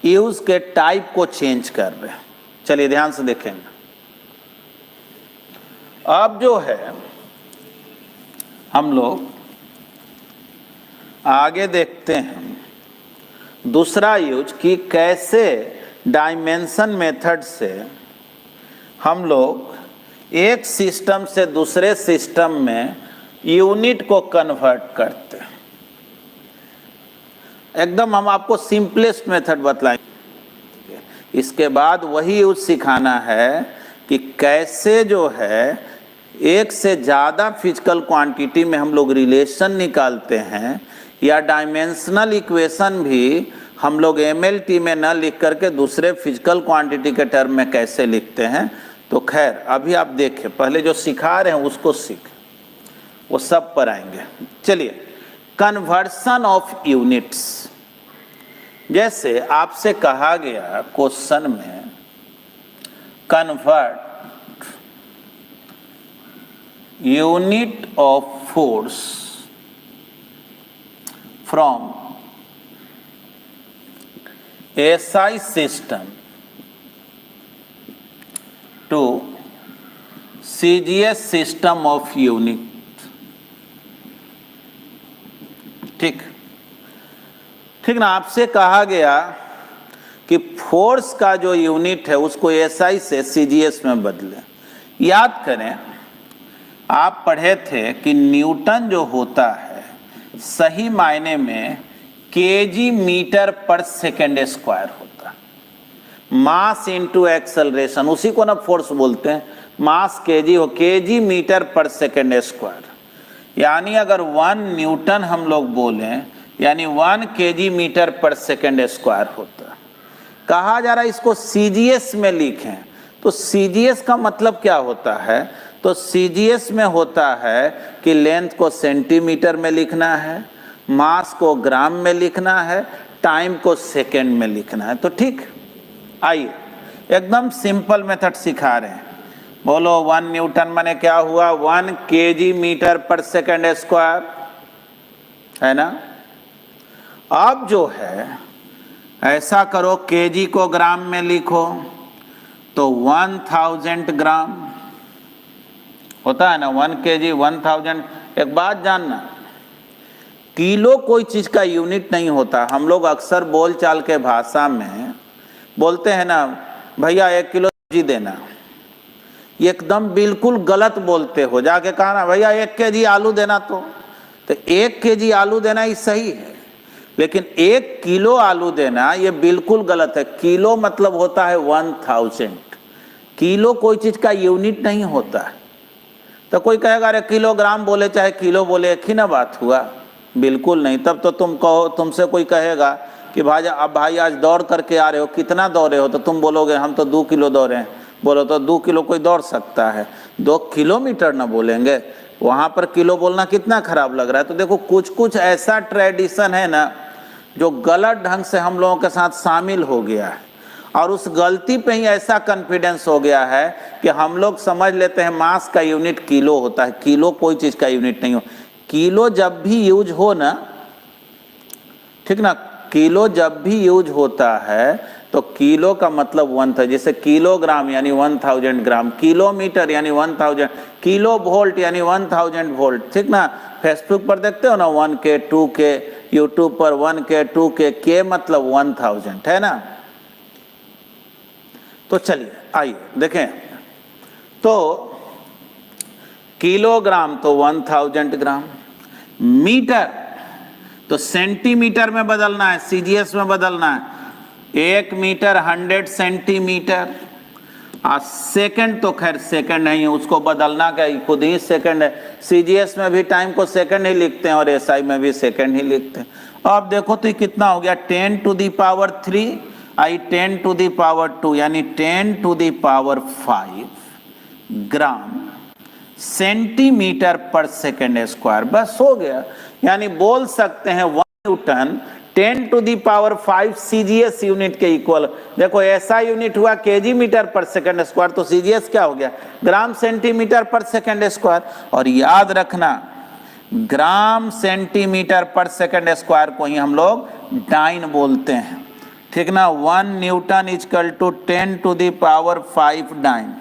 यूज के टाइप को चेंज कर रहे हैं। चलिए ध्यान से देखेंगे। अब जो है हम लोग आगे देखते हैं दूसरा यूज कि कैसे डायमेंशन मेथड से हम लोग एक सिस्टम से दूसरे सिस्टम में यूनिट को कन्वर्ट करते हैं। एकदम हम आपको सिंपलेस्ट मेथड बतलाएंगे। इसके बाद वही यूज सिखाना है कि कैसे जो है एक से ज़्यादा फिजिकल क्वांटिटी में हम लोग रिलेशन निकालते हैं, या डायमेंशनल इक्वेशन भी हम लोग MLT में न लिख करके दूसरे फिजिकल क्वांटिटी के टर्म में कैसे लिखते हैं। तो खैर अभी आप देखें, पहले जो सिखा रहे हैं उसको सीखें, वो सब पर आएंगे। चलिए, कन्वर्सन ऑफ यूनिट्स। जैसे आपसे कहा गया क्वेश्चन में, convert unit of force from SI system to CGS system of unit। ठीक ना, आपसे कहा गया कि फोर्स का जो यूनिट है उसको SI से CGS में बदलें। याद करें, आप पढ़े थे कि न्यूटन जो होता है सही मायने में केजी मीटर पर सेकेंड स्क्वायर होता है। मास इंटू एक्सेलरेशन, उसी को ना फोर्स बोलते हैं। मास केजी हो, केजी मीटर पर सेकेंड स्क्वायर। यानी अगर 1 न्यूटन हम लोग बोलें, यानी 1 केजी मीटर पर सेकेंड स्क्वायर होता है। कहा जा रहा है इसको CGS में लिखें, तो CGS का मतलब क्या होता है? तो CGS में होता है कि लेंथ को सेंटीमीटर में लिखना है, मास को ग्राम में लिखना है, टाइम को सेकंड में लिखना है। तो ठीक, आइए एकदम सिंपल मेथड सिखा रहे हैं। बोलो 1 न्यूटन माने क्या हुआ? 1 केजी मीटर पर सेकंड स्क्वायर, है ना। अब जो है ऐसा करो, केजी को ग्राम में लिखो तो 1000 ग्राम होता है ना। 1 केजी 1000। एक बात जानना, किलो कोई चीज का यूनिट नहीं होता। हम लोग अक्सर बोलचाल के भाषा में बोलते हैं ना, भैया 1 किलो सब्जी देना। एकदम बिल्कुल गलत बोलते हो। जाके कहा ना, भैया 1 केजी आलू देना। तो 1 केजी आलू देना ही सही है, लेकिन 1 किलो आलू देना ये बिल्कुल गलत है। किलो मतलब होता है 1000। किलो कोई चीज का यूनिट नहीं होता है। तो कोई कहेगा अरे किलोग्राम बोले चाहे किलो बोले एक ही ना बात हुआ। बिल्कुल नहीं। तब तो तुम कहो, तुमसे कोई कहेगा कि भाई आज दौड़ करके आ रहे हो, कितना दौड़े हो? तो तुम बोलोगे हम तो 2 किलो दौड़े हैं। बोलो तो 2 किलो कोई दौड़ सकता है? 2 किलोमीटर ना बोलेंगे? वहाँ पर किलो बोलना कितना खराब लग रहा है। तो देखो, कुछ कुछ ऐसा ट्रेडिशन है ना जो गलत ढंग से हम लोगों के साथ शामिल हो गया है, और उस गलती पे ही ऐसा कॉन्फिडेंस हो गया है कि हम लोग समझ लेते हैं मास का यूनिट किलो होता है। किलो कोई चीज का यूनिट नहीं हो। किलो जब भी यूज हो ना, ठीक ना, किलो जब भी यूज होता है तो किलो का मतलब 1 था। जैसे किलोग्राम यानी 1000 ग्राम, किलोमीटर यानी 1000, किलो वोल्ट यानी 1000 वोल्ट, ठीक ना। फेसबुक पर देखते हो ना 1K 2K, यूट्यूब पर 1K 2K, के मतलब 1000, है ना। तो चलिए आइए देखें, तो किलोग्राम तो 1000 ग्राम, मीटर तो सेंटीमीटर में बदलना है, CGS में बदलना है। 1 मीटर 100 सेंटीमीटर। और सेकंड तो खैर सेकंड नहीं है, उसको बदलना क्या, खुद ही सेकंड है। CGS में भी टाइम को सेकंड ही लिखते हैं और SI में भी सेकंड ही लिखते हैं। अब देखो तो कितना हो गया, 10 टू दी पावर 3 आई 10 टू दी पावर 2 यानी 10 to the power 5 gram centimetre पर सेकेंड स्क्वायर। बस हो गया। यानी बोल सकते हैं 1 newton 10 to the power 5 CGS unit के इक्वल। देखो ऐसा यूनिट हुआ केजी मीटर पर सेकेंड स्क्वायर, तो CGS क्या हो गया, ग्राम सेंटीमीटर पर सेकेंड स्क्वायर। और याद रखना, ग्राम सेंटीमीटर पर सेकेंड स्क्वायर को ही हम लोग डाइन बोलते हैं, ठीक ना। 1 newton equal to 10 to the power 5 dyne,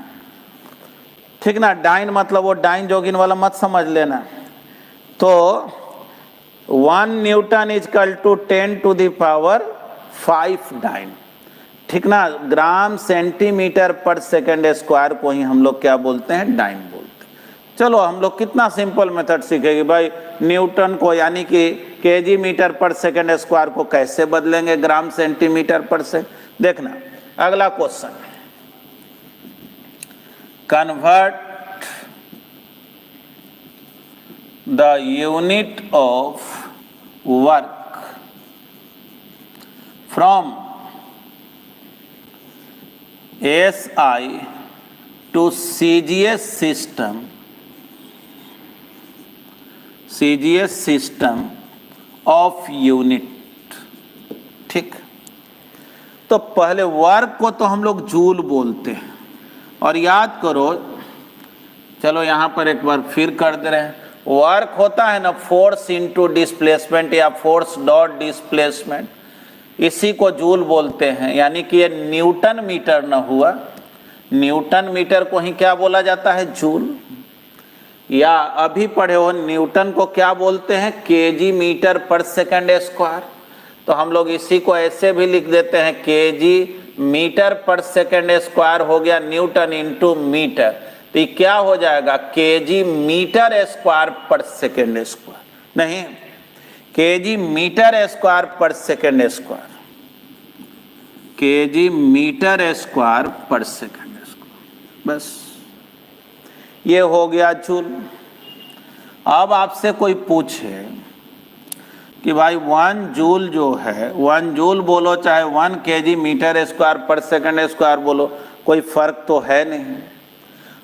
ठीक ना। डाइन मतलब वो डाइन जोगिन वाला मत समझ लेना। तो 1 newton equal to 10 to the power 5 dyne, ठीक ना। ग्राम सेंटीमीटर पर सेकंड स्क्वायर को ही हम लोग क्या बोलते हैं, डाइम बोलते हैं। चलो हम लोग कितना सिंपल मेथड सीखेंगे भाई, न्यूटन को यानी कि केजी मीटर पर सेकंड स्क्वायर को कैसे बदलेंगे ग्राम सेंटीमीटर पर से। देखना अगला question, convert the unit of work from SI to CGS system of unit। ठीक, तो पहले वर्क को तो हम लोग जूल बोलते हैं, और याद करो, चलो यहाँ पर एक बार फिर कर दे रहे हैं, वर्क होता है ना फोर्स इनटू डिस्प्लेसमेंट या फोर्स डॉट डिस्प्लेसमेंट, इसी को जूल बोलते हैं। यानी कि ये न्यूटन मीटर न हुआ, न्यूटन मीटर को ही क्या बोला जाता है, जूल। या अभी पढ़े हो न्यूटन को क्या बोलते हैं, केजी मीटर पर सेकंड स्क्वायर। तो हम लोग इसी को ऐसे भी लिख देते हैं, केजी मीटर पर सेकंड स्क्वायर हो गया न्यूटन इंटू मीटर, तो ये क्या हो जाएगा, केजी मीटर स्क्वायर पर सेकंड स्क्वायर, नहीं केजी मीटर स्क्वायर पर second square, KG metre square पर सेकंड स्क्वायर, बस ये हो गया जूल। अब आपसे कोई पूछे कि भाई 1 जूल जो है, 1 जूल बोलो चाहे 1 केजी मीटर स्क्वायर पर सेकंड स्क्वायर बोलो, कोई फर्क तो है नहीं।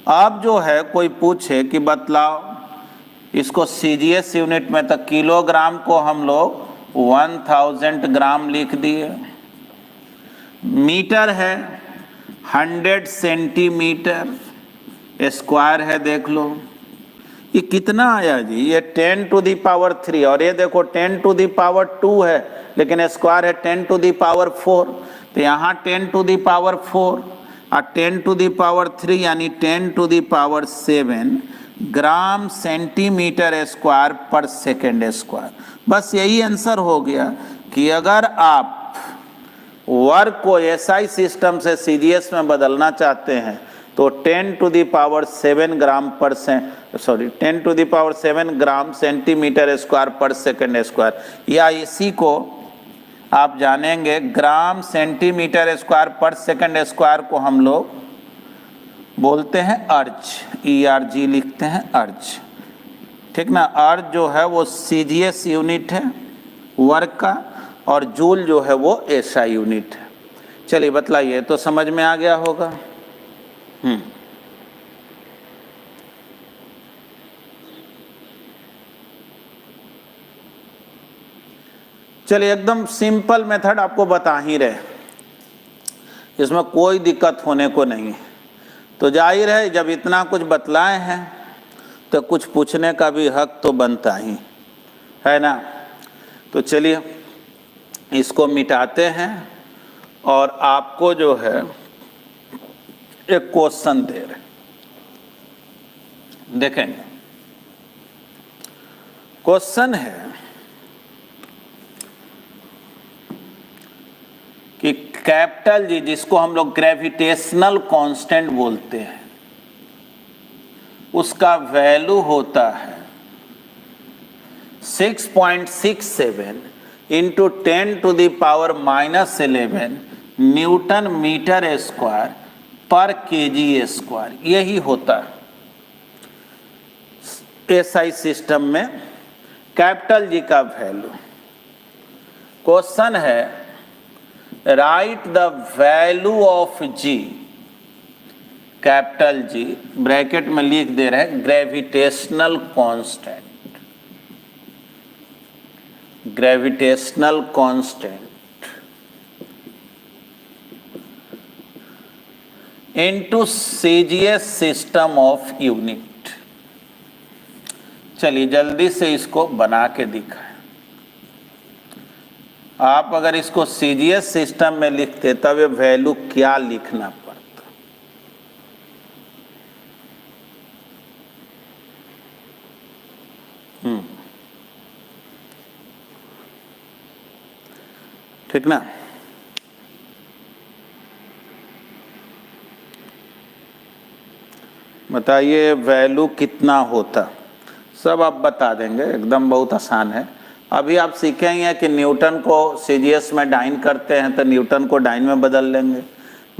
अब जो है कोई पूछे कि बतलाओ इसको सीजीएस यूनिट में, तो किलोग्राम को हम लोग 1000 ग्राम लिख दिए, मीटर है 100 सेंटीमीटर स्क्वायर है, देख लो ये कितना आया जी, ये 10 टू दी पावर 3, और ये देखो 10 टू दी पावर 2 है, लेकिन स्क्वायर है 10 टू दी पावर 4, तो यहाँ 10 टू दी पावर 4 और 10 टू दी पावर 3 यानी 10 to the power 7 gram centimetre square पर सेकंड स्क्वायर। बस यही आंसर हो गया कि अगर आप वर्क को एसआई सिस्टम से सीजीएस में बदलना चाहते हैं तो 10 टू दी पावर 7 ग्राम पर 10 to the power 7 gram centimetre square पर सेकंड स्क्वायर, या इसी को आप जानेंगे ग्राम सेंटीमीटर स्क्वायर पर सेकंड स्क्वायर को हम लोग बोलते हैं अर्ज, ERG लिखते हैं अर्ज, ठीक ना। अर्ज जो है वो सीजीएस यूनिट है वर्क का, और जूल जो है वो एसआई यूनिट है। चलिए बतलाइए, तो समझ में आ गया होगा। चलिए एकदम सिंपल मेथड आपको बता ही रहे, इसमें कोई दिक्कत होने को नहीं है। तो जाहिर है जब इतना कुछ बतलाए हैं तो कुछ पूछने का भी हक तो बनता ही है ना। तो चलिए इसको मिटाते हैं और आपको जो है एक क्वेश्चन दे रहे, देखेंगे। क्वेश्चन है कि कैपिटल जी, जिसको हम लोग ग्रेविटेशनल कांस्टेंट बोलते हैं, उसका वैल्यू होता है 6.67 into 10 to the power -11 newton metre square पर केजी स्क्वायर। यही होता है एसआई सिस्टम में कैपिटल जी का वैल्यू। क्वेश्चन है write the value of G, capital G bracket में लिख दे रहे हैं gravitational constant, gravitational constant into CGS system of unit. चलिए जल्दी से इसको बना के दिखाएं। आप अगर इसको सीजीएस सिस्टम में लिखते तब ये वैल्यू क्या लिखना पड़ता। ठीक ना। बताइए वैल्यू कितना होता, सब आप बता देंगे, एकदम बहुत आसान है। अभी आप सीखे ही हैं कि न्यूटन को सीजीएस में डाइन करते हैं तो न्यूटन को डाइन में बदल लेंगे,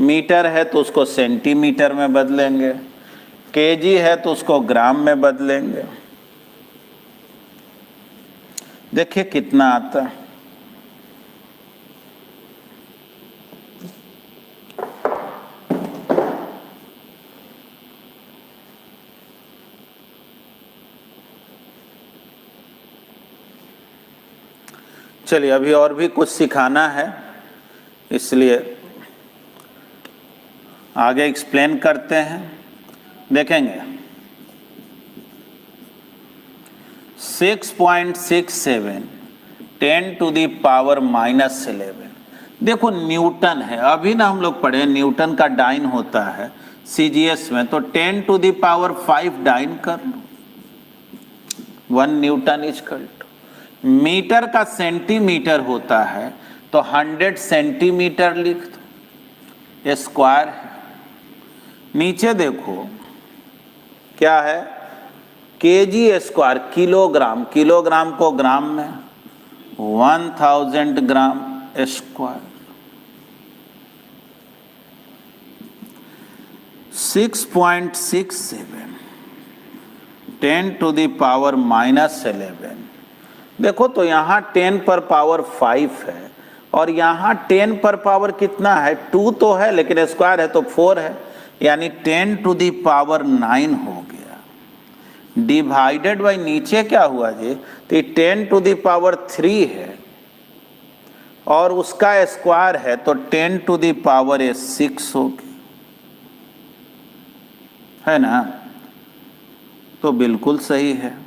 मीटर है तो उसको सेंटीमीटर में बदलेंगे, केजी है तो उसको ग्राम में बदलेंगे। देखिए कितना आता है। चलिए अभी और भी कुछ सिखाना है, इसलिए आगे एक्सप्लेन करते हैं। देखेंगे 6.67 10 टू दी पावर -11। देखो न्यूटन है, अभी ना हम लोग पढ़े न्यूटन का डाइन होता है सीजीएस में, तो 10 टू दी पावर 5 डाइन कर लो, 1 न्यूटन इक्वल टू। मीटर का सेंटीमीटर होता है तो 100 सेंटीमीटर लिख दो, स्क्वायर है। नीचे देखो क्या है, केजी स्क्वायर, किलोग्राम, किलोग्राम को ग्राम में 1000 gram square. 6.67 10 to the power -11। देखो तो यहाँ 10 पर पावर 5 है और यहाँ 10 पर पावर कितना है, 2 तो है लेकिन स्क्वायर है तो 4 है, यानी 10 टू दी पावर 9 हो गया। डिवाइडेड बाई नीचे क्या हुआ जी, तो 10 टू दी पावर 3 है और उसका स्क्वायर है तो 10 टू दी पावर 6 हो गया, है ना। तो बिल्कुल सही है।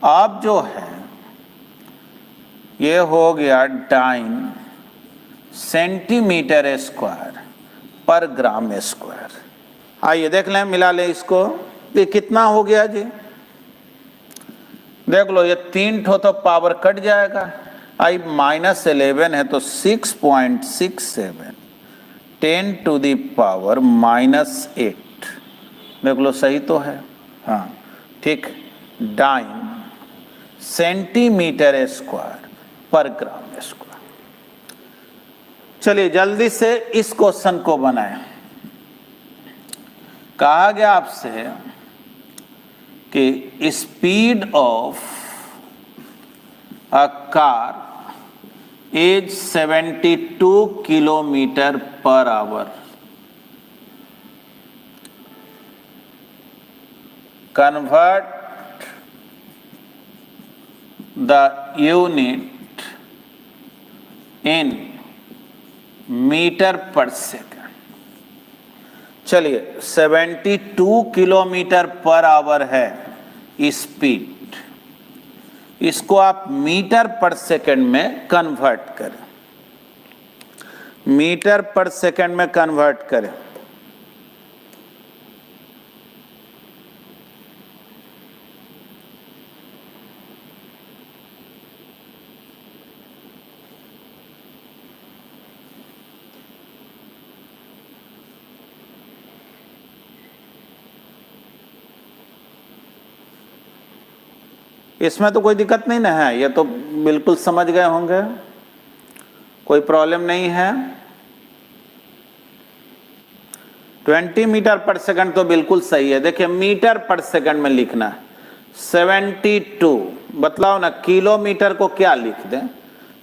अब जो है ये हो गया डाइन सेंटीमीटर स्क्वायर पर ग्राम स्क्वायर। आइए देख लें, मिला लें इसको, ये कितना हो गया जी, देख लो ये 3 ठो तो पावर कट जाएगा, आई -11 है तो 6.67 10 टू दी पावर -8। देख लो सही तो है, हाँ ठीक, डाइन सेंटीमीटर स्क्वायर पर ग्राम स्क्वायर। चलिए जल्दी से इस क्वेश्चन को बनाएं। कहा गया आपसे कि speed of a car is 72 kilometre पर hour. Convert the unit in metre पर सेकंड। चलिए 72 किलोमीटर पर आवर है स्पीड, इसको आप मीटर पर सेकंड में कन्वर्ट करें, मीटर पर सेकंड में कन्वर्ट करें। इसमें तो कोई दिक्कत नहीं ना है, ये तो बिल्कुल समझ गए होंगे, कोई प्रॉब्लम नहीं है। 20 मीटर पर सेकंड तो बिल्कुल सही है। देखिए मीटर पर सेकंड में लिखना है 72, बतलाओ ना किलोमीटर को क्या लिख दें,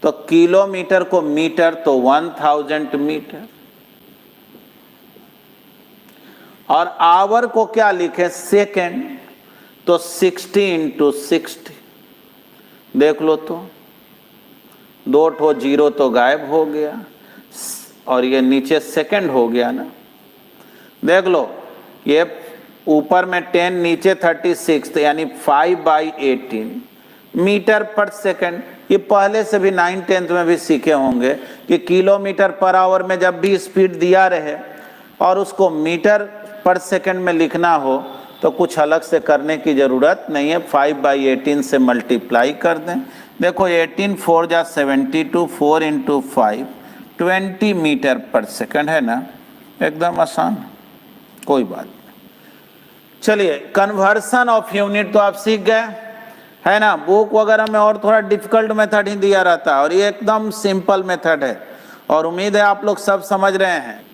तो किलोमीटर को मीटर तो 1000 मीटर, और आवर को क्या लिखें सेकंड, तो 60 × 60। देख लो तो 2 ठो 0 तो गायब हो गया और ये नीचे सेकंड हो गया ना। देख लो ये ऊपर में 10 नीचे 36, यानी 5/18 मीटर पर सेकंड। ये पहले से भी 9th 10th में भी सीखे होंगे कि किलोमीटर पर आवर में जब भी स्पीड दिया रहे और उसको मीटर पर सेकंड में लिखना हो तो कुछ अलग से करने की ज़रूरत नहीं है, 5/18 से मल्टीप्लाई कर दें। देखो 18 4 जा 72, 4 × 5 20 मीटर पर सेकंड, है ना, एकदम आसान, कोई बात नहीं। चलिए, कन्वर्सन ऑफ यूनिट तो आप सीख गए, है ना। बुक वगैरह में और थोड़ा डिफिकल्ट मेथड ही दिया रहता है, और ये एकदम सिंपल मेथड है, और उम्मीद है आप लोग सब समझ रहे हैं,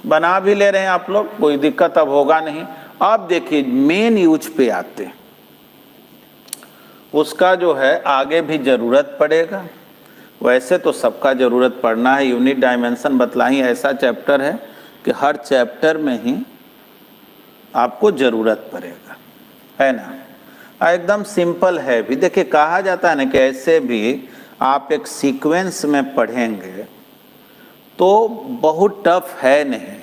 बना भी ले रहे हैं आप लोग, कोई दिक्कत अब होगा नहीं। अब देखिए मेन यूज पे आते हैं, उसका जो है आगे भी जरूरत पड़ेगा, वैसे तो सबका जरूरत पड़ना है। यूनिट डायमेंशन बतलाई ऐसा चैप्टर है कि हर चैप्टर में ही आपको जरूरत पड़ेगा, है ना। एकदम सिंपल है भी। देखिए कहा जाता है ना कि ऐसे भी आप एक सीक्वेंस में पढ़ेंगे तो बहुत टफ है नहीं।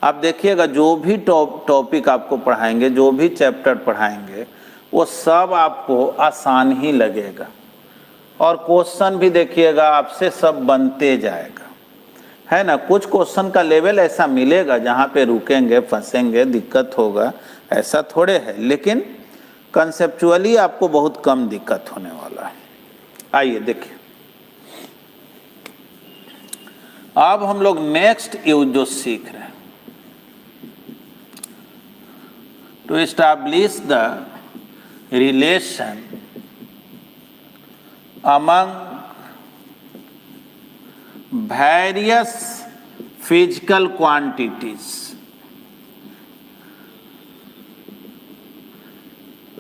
आप देखिएगा जो भी टॉपिक आपको पढ़ाएंगे, जो भी चैप्टर पढ़ाएंगे, वो सब आपको आसान ही लगेगा, और क्वेश्चन भी देखिएगा आपसे सब बनते जाएगा, है ना। कुछ क्वेश्चन का लेवल ऐसा मिलेगा जहाँ पे रुकेंगे, फंसेंगे, दिक्कत होगा, ऐसा थोड़े है, लेकिन कंसेप्चुअली आपको बहुत कम दिक्कत होने वाला है। आइए देखिए, अब हम लोग नेक्स्ट यूज जो सीख रहे हैं, to establish the relation among various physical quantities।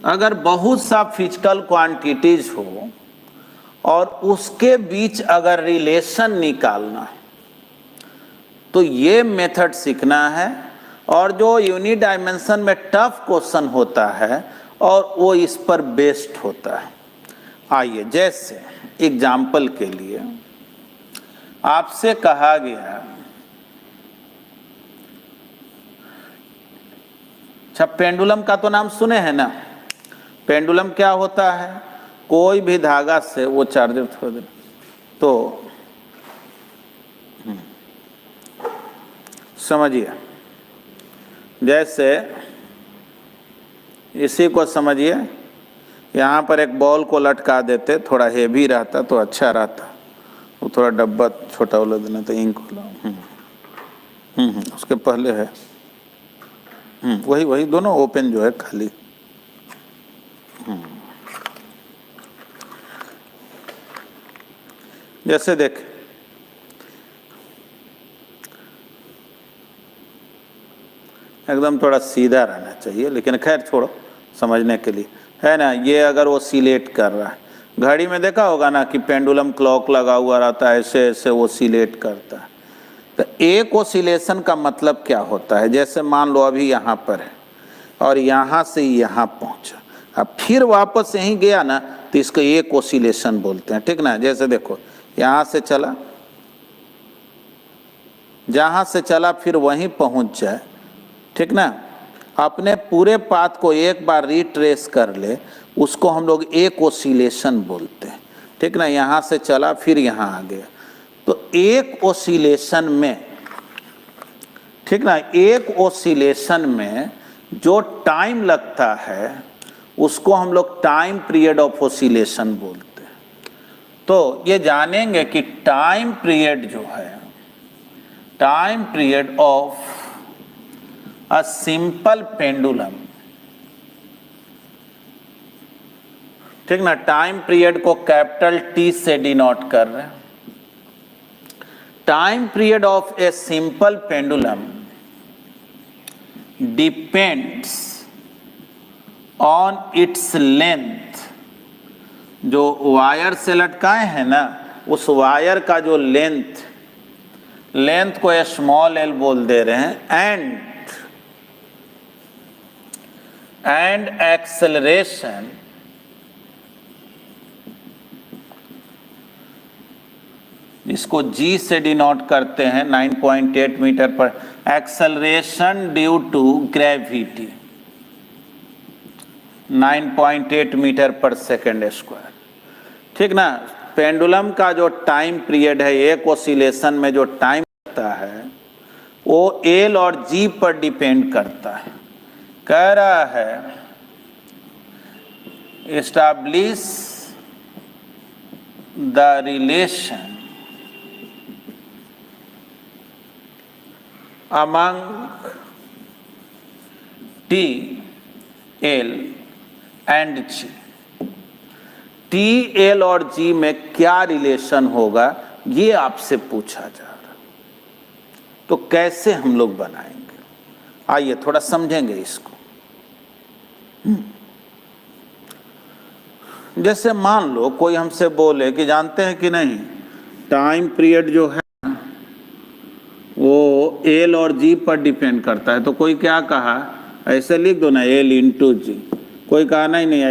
अगर बहुत सा फिजिकल क्वांटिटीज हो और उसके बीच अगर रिलेशन निकालना है तो ये मेथड सीखना है, और जो यूनिट डायमेंशन में टफ क्वेश्चन होता है और वो इस पर बेस्ड होता है। आइए, जैसे एग्जाम्पल के लिए आपसे कहा गया, अच्छा पेंडुलम का तो नाम सुने हैं ना। पेंडुलम क्या होता है, कोई भी धागा से वो चार्जर छोड़ दे तो समझिए, जैसे इसी को समझिए, यहाँ पर एक बॉल को लटका देते, थोड़ा हेवी रहता तो अच्छा रहता, वो थोड़ा डब्बा छोटा वाला देना तो इंक वाला। उसके पहले है वही दोनों ओपन जो है खाली। जैसे देख, एकदम थोड़ा सीधा रहना चाहिए, लेकिन खैर छोड़ो समझने के लिए, है ना। ये अगर ओसिलेट कर रहा है, घड़ी में देखा होगा ना कि पेंडुलम क्लॉक लगा हुआ रहता है, ऐसे ऐसे ओसिलेट करता है। तो एक ओसिलेशन का मतलब क्या होता है, जैसे मान लो अभी यहाँ पर है और यहाँ से यहाँ पहुँचा, अब फिर वापस यहीं गया ना, तो इसको एक ओसिलेशन बोलते हैं, ठीक ना। जैसे देखो यहाँ से चला, जहाँ से चला फिर वहीं पहुँच जाए, ठीक ना। अपने पूरे पाथ को एक बार रिट्रेस कर ले, उसको हम लोग एक ओसिलेशन बोलते हैं, ठीक ना। यहाँ से चला फिर यहाँ आ गया, तो एक ओसिलेशन में, ठीक ना, एक ओसिलेशन में जो टाइम लगता है उसको हम लोग टाइम पीरियड ऑफ ओसिलेशन बोलते हैं। तो ये जानेंगे कि टाइम पीरियड जो है, time period of a simple pendulum, ठीक ना, टाइम पीरियड को कैपिटल टी से डिनोट कर रहे हैं। Time period of a simple pendulum depends on its length. जो वायर से लटकाए हैं ना, उस वायर का जो लेंथ को स्मॉल एल बोल दे रहे हैं, एंड एक्सेलरेशन इसको जी से डिनोट करते हैं 9.8 मीटर पर, acceleration due to gravity 9.8 metre पर सेकेंड स्क्वायर, ठीक ना। पेंडुलम का जो टाइम पीरियड है, एक ओसिलेशन में जो टाइम लगता है वो एल और जी पर डिपेंड करता है। कह रहा है establish the relation among T L and G. T L और जी में क्या रिलेशन होगा ये आपसे पूछा जा रहा, तो कैसे हम लोग बनाएंगे, आइए थोड़ा समझेंगे इसको। जैसे मान लो कोई हमसे बोले कि जानते हैं कि नहीं टाइम पीरियड जो है वो एल और जी पर डिपेंड करता है, तो कोई क्या कहा, ऐसे लिख दो ना एल इंटू जी। कोई कहा नहीं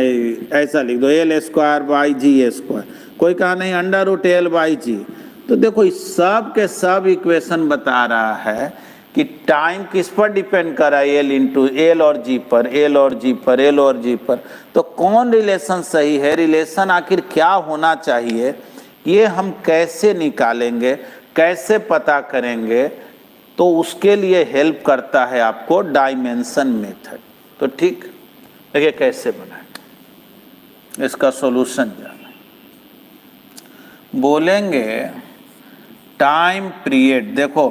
ऐसा लिख दो L square by G square. कोई कहा नहीं under root L by G. तो देखो इस सब के सब इक्वेशन बता रहा है कि टाइम किस पर डिपेंड कर रहा है, एल इंटू एल और जी पर, एल और जी पर, एल और जी पर। तो कौन रिलेशन सही है, रिलेशन आखिर क्या होना चाहिए, ये हम कैसे निकालेंगे, कैसे पता करेंगे, तो उसके लिए हेल्प करता है आपको डायमेंशन मेथड। तो ठीक, देखिए कैसे बनाएं, इसका सॉल्यूशन जाना। बोलेंगे टाइम पीरियड, देखो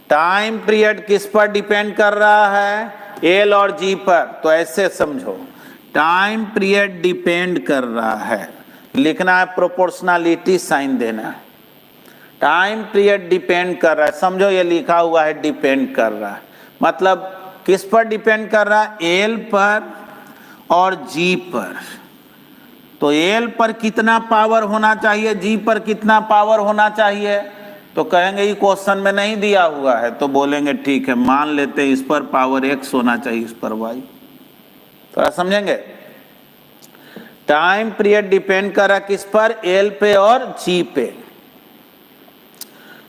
टाइम पीरियड किस पर डिपेंड कर रहा है, एल और जी पर। तो ऐसे समझो टाइम पीरियड डिपेंड कर रहा है, लिखना है प्रोपोर्शनलिटी साइन देना। टाइम पीरियड डिपेंड कर रहा है, समझो ये लिखा हुआ है डिपेंड कर रहा है, मतलब किस पर डिपेंड कर रहा है, एल पर और जी पर। तो एल पर कितना पावर होना चाहिए, जी पर कितना पावर होना चाहिए। तो कहेंगे ये क्वेश्चन में नहीं दिया हुआ है, तो बोलेंगे ठीक है मान लेते हैं इस पर पावर x होना चाहिए, इस पर y। थोड़ा समझेंगे, टाइम पीरियड डिपेंड कर रहा किस पर, एल पे और जी पे।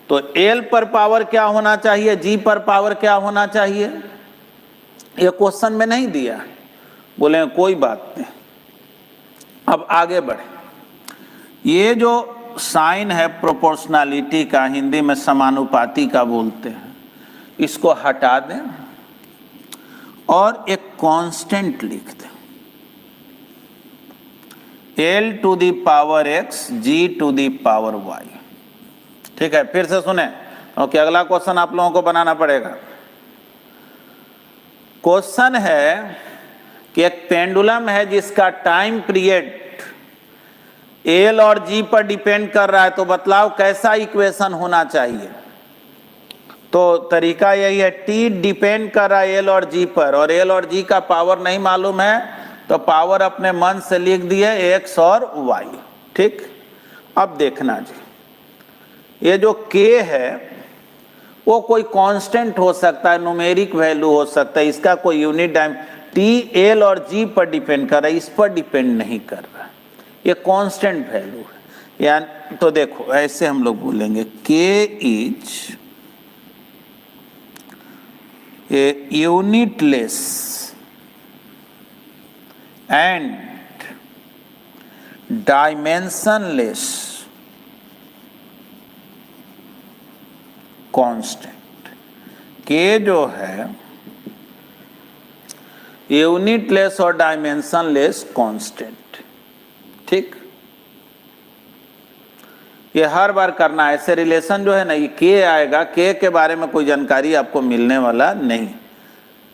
तो एल पर पावर क्या होना चाहिए, जी पर पावर क्या होना चाहिए, ये क्वेश्चन में नहीं दिया। बोले कोई बात नहीं, अब आगे बढ़े। ये जो साइन है प्रोपोर्शनलिटी का, हिंदी में समानुपाती का बोलते हैं, इसको हटा दें और एक कांस्टेंट लिख दें, L to the power X G to the power Y. ठीक है, फिर से सुने क्योंकि अगला क्वेश्चन आप लोगों को बनाना पड़ेगा। क्वेश्चन है कि एक पेंडुलम है जिसका टाइम पीरियड एल और जी पर डिपेंड कर रहा है, तो बतलाओ कैसा इक्वेशन होना चाहिए। तो तरीका यही है, टी डिपेंड कर रहा है एल और जी पर, और एल और जी का पावर नहीं मालूम है, तो पावर अपने मन से लिख दिए एक्स और वाई। ठीक, अब देखना जी, ये जो k है वो कोई कांस्टेंट हो सकता है, न्यूमेरिक वैल्यू हो सकता है, इसका कोई यूनिट टाइम टी एल और जी पर डिपेंड कर रहा है, इस पर डिपेंड नहीं कर रहा है, ये कांस्टेंट वैल्यू है। यानी तो देखो ऐसे हम लोग बोलेंगे k is a unitless and dimensionless constant. k जो है यूनिटलेस और डायमेंशनलेस कांस्टेंट। ठीक, ये हर बार करना है, ऐसे रिलेशन जो है ना, ये k आएगा, k के बारे में कोई जानकारी आपको मिलने वाला नहीं,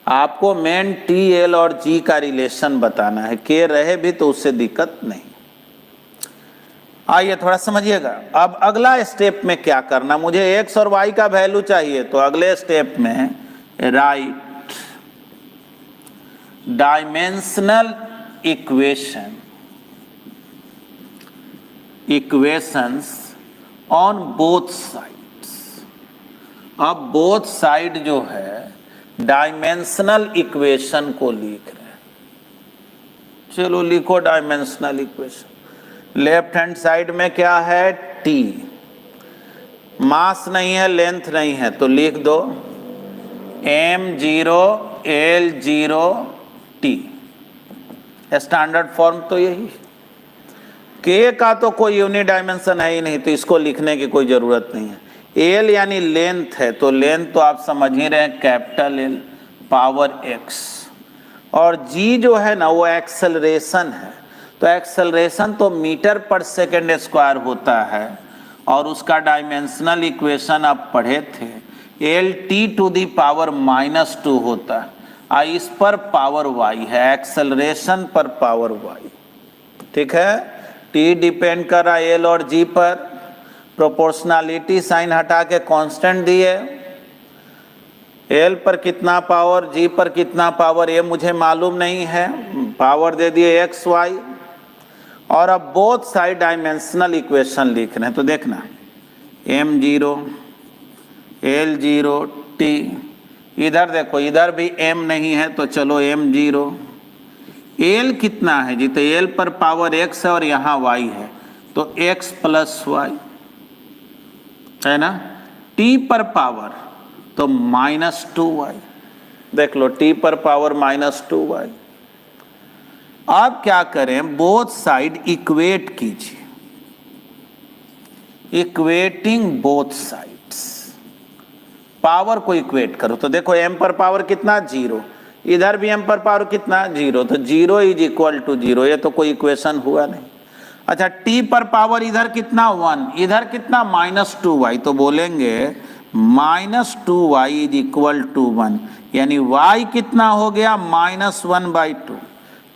आपको मेन टी एल और जी का रिलेशन बताना है, k रहे भी तो उससे दिक्कत नहीं। आइए थोड़ा समझिएगा। अब अगला स्टेप में क्या करना, मुझे x और y का वैल्यू चाहिए, तो अगले स्टेप में right dimensional equations on both sides. अब बोथ साइड जो है डायमेंशनल इक्वेशन को लिख रहे हैं, चलो लिखो dimensional equation. Left hand side में क्या है, t, मास नहीं है, लेंथ नहीं है, तो लिख दो m0 l0 t। Standard form तो यही। k का तो कोई यूनिट डायमेंशन है ही नहीं, तो इसको लिखने की कोई जरूरत नहीं है। l यानी लेंथ है, तो लेंथ तो आप समझ ही रहे हैं, कैपिटल L पावर x। और g जो है ना वो एक्सेलरेशन है, तो एक्सेलरेशन तो मीटर पर सेकेंड स्क्वायर होता है, और उसका डायमेंशनल इक्वेशन आप पढ़े थे, L T to the power -2 होता है। इस पर पावर y है, एक्सेलरेशन पर पावर y, ठीक है। t डिपेंड कर रहा है l और g पर, प्रोपोर्शनलिटी साइन हटा के कांस्टेंट दिए, l पर कितना पावर, g पर कितना पावर ये मुझे मालूम नहीं है, पावर दे दिए x y, और अब बोथ साइड डायमेंशनल इक्वेशन लिख रहे हैं। तो देखना m0 l0 t, इधर देखो इधर भी m नहीं है तो चलो m0, l कितना है जी, तो l पर पावर x है और यहाँ y है तो x प्लस y है ना, t पर पावर तो -2y, देख लो t पर पावर -2y। अब क्या करें, बोथ साइड इक्वेट कीजिए, इक्वेटिंग बोथ साइड्स, पावर को इक्वेट करो। तो देखो m पर पावर कितना 0, इधर भी m पर पावर कितना 0, तो 0 इज इक्वल टू 0, ये तो कोई इक्वेशन हुआ नहीं। अच्छा t पर पावर इधर कितना 1, इधर कितना -2y, तो बोलेंगे -2y इज इक्वल टू 1, यानी y कितना हो गया -1/2।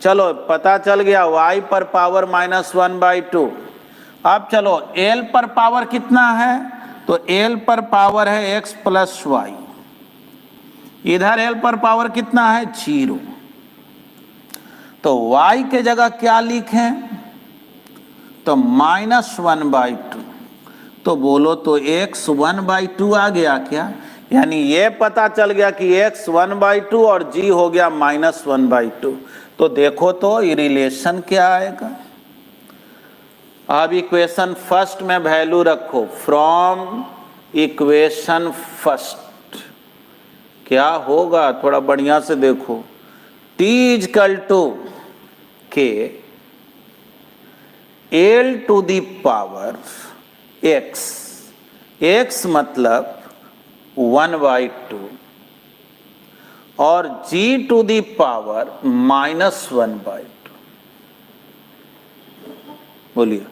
चलो पता चल गया y पर पावर -1/2। अब चलो l पर पावर कितना है, तो l पर पावर है x प्लस वाई, इधर l पर पावर कितना है 0, तो y के जगह क्या लिखें, तो -1/2, तो बोलो तो x 1/2 आ गया क्या, यानी ये पता चल गया कि x 1/2 और g हो गया -1/2। तो देखो तो ये रिलेशन क्या आएगा। अब इक्वेशन फर्स्ट में वैल्यू रखो, फ्रॉम इक्वेशन फर्स्ट क्या होगा, थोड़ा बढ़िया से देखो, t इजकल टू के l to the power x, x मतलब 1/2 और g टू दी पावर -1/2, बोलिए।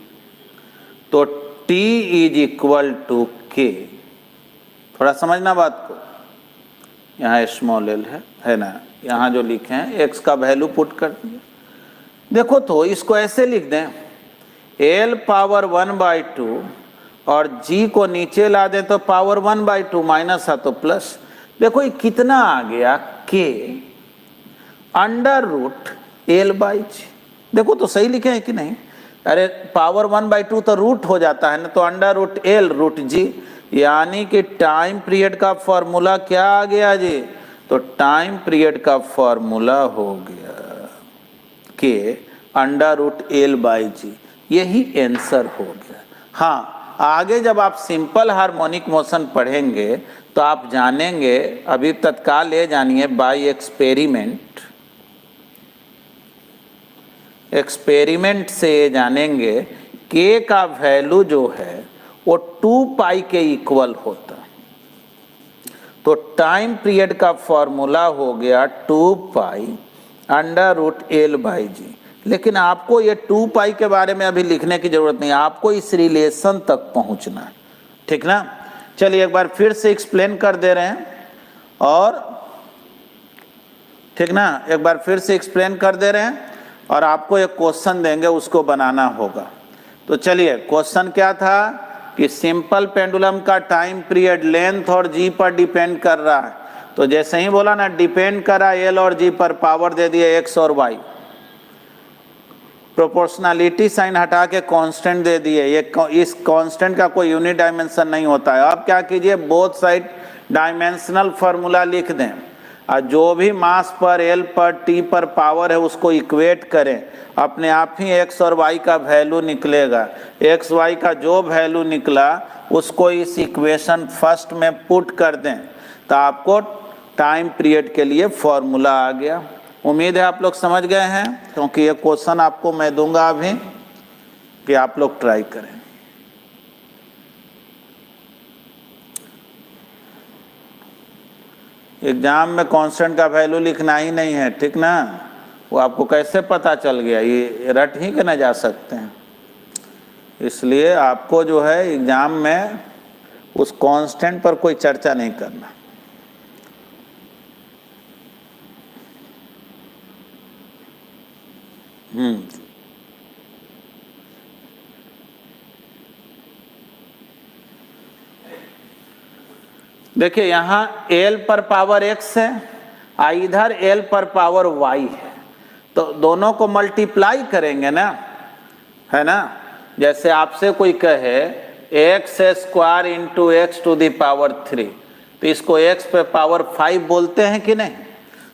तो t इज इक्वल टू के, थोड़ा समझना बात को, यहाँ स्मॉल l है ना, यहाँ जो लिखे हैं x का वैल्यू पुट कर दिया। देखो तो इसको ऐसे लिख दें, l पावर 1/2 और g को नीचे ला दें तो पावर 1/2, माइनस है तो प्लस। देखो ये कितना आ गया, k √l/g, देखो तो सही लिखे हैं कि नहीं, अरे पावर 1/2 तो रूट हो जाता है ना, तो √l/g, यानी कि टाइम पीरियड का फॉर्मूला क्या आ गया जी, तो टाइम पीरियड का फॉर्मूला हो गया k √l/g, यही आंसर हो गया। हाँ, आगे जब आप सिंपल हार्मोनिक मोशन पढ़ेंगे तो आप जानेंगे, अभी तत्काल ये जानिए बाय एक्सपेरिमेंट, एक्सपेरिमेंट से ये जानेंगे k का वैल्यू जो है वो 2π के इक्वल होता, तो टाइम पीरियड का फॉर्मूला हो गया 2π √l/g। लेकिन आपको ये 2π के बारे में अभी लिखने की जरूरत नहीं, आपको इस रिलेशन तक पहुंचना है, ठीक ना। चलिए एक बार फिर से एक्सप्लेन कर दे रहे हैं, और ठीक ना, एक बार फिर से एक्सप्लेन कर दे रहे हैं और आपको एक क्वेश्चन देंगे, उसको बनाना होगा। तो चलिए क्वेश्चन क्या था कि सिंपल पेंडुलम का टाइम पीरियड लेंथ और जी पर डिपेंड कर रहा है, तो जैसे ही बोला ना डिपेंड कर रहा है एल और जी पर, पावर दे दिए एक्स और वाई, प्रोपोर्शनलिटी साइन हटा के कांस्टेंट दे दिए, ये इस कांस्टेंट का कोई यूनिट डायमेंशन नहीं होता है। अब क्या कीजिए, बोथ साइड डायमेंशनल फार्मूला लिख दें, और जो भी मास पर एल पर टी पर पावर है उसको इक्वेट करें, अपने आप ही एक्स और वाई का वैल्यू निकलेगा। एक्स वाई का जो वैल्यू निकला उसको इस इक्वेशन फर्स्ट में पुट कर दें, तो आपको टाइम पीरियड के लिए फॉर्मूला आ गया। उम्मीद है आप लोग समझ गए हैं, क्योंकि ये क्वेश्चन आपको मैं दूंगा अभी, कि आप लोग ट्राई करें। एग्जाम में कांस्टेंट का वैल्यू लिखना ही नहीं है, ठीक ना, वो आपको कैसे पता चल गया, ये रट ही के न जा सकते हैं। इसलिए आपको जो है एग्जाम में उस कांस्टेंट पर कोई चर्चा नहीं करना। देखिए यहाँ l पर पावर x है, इधर l पर पावर y है, तो दोनों को मल्टीप्लाई करेंगे ना, है ना। जैसे आपसे कोई कहे x square into x to the power 3, तो इसको x पे पावर 5 बोलते हैं कि नहीं।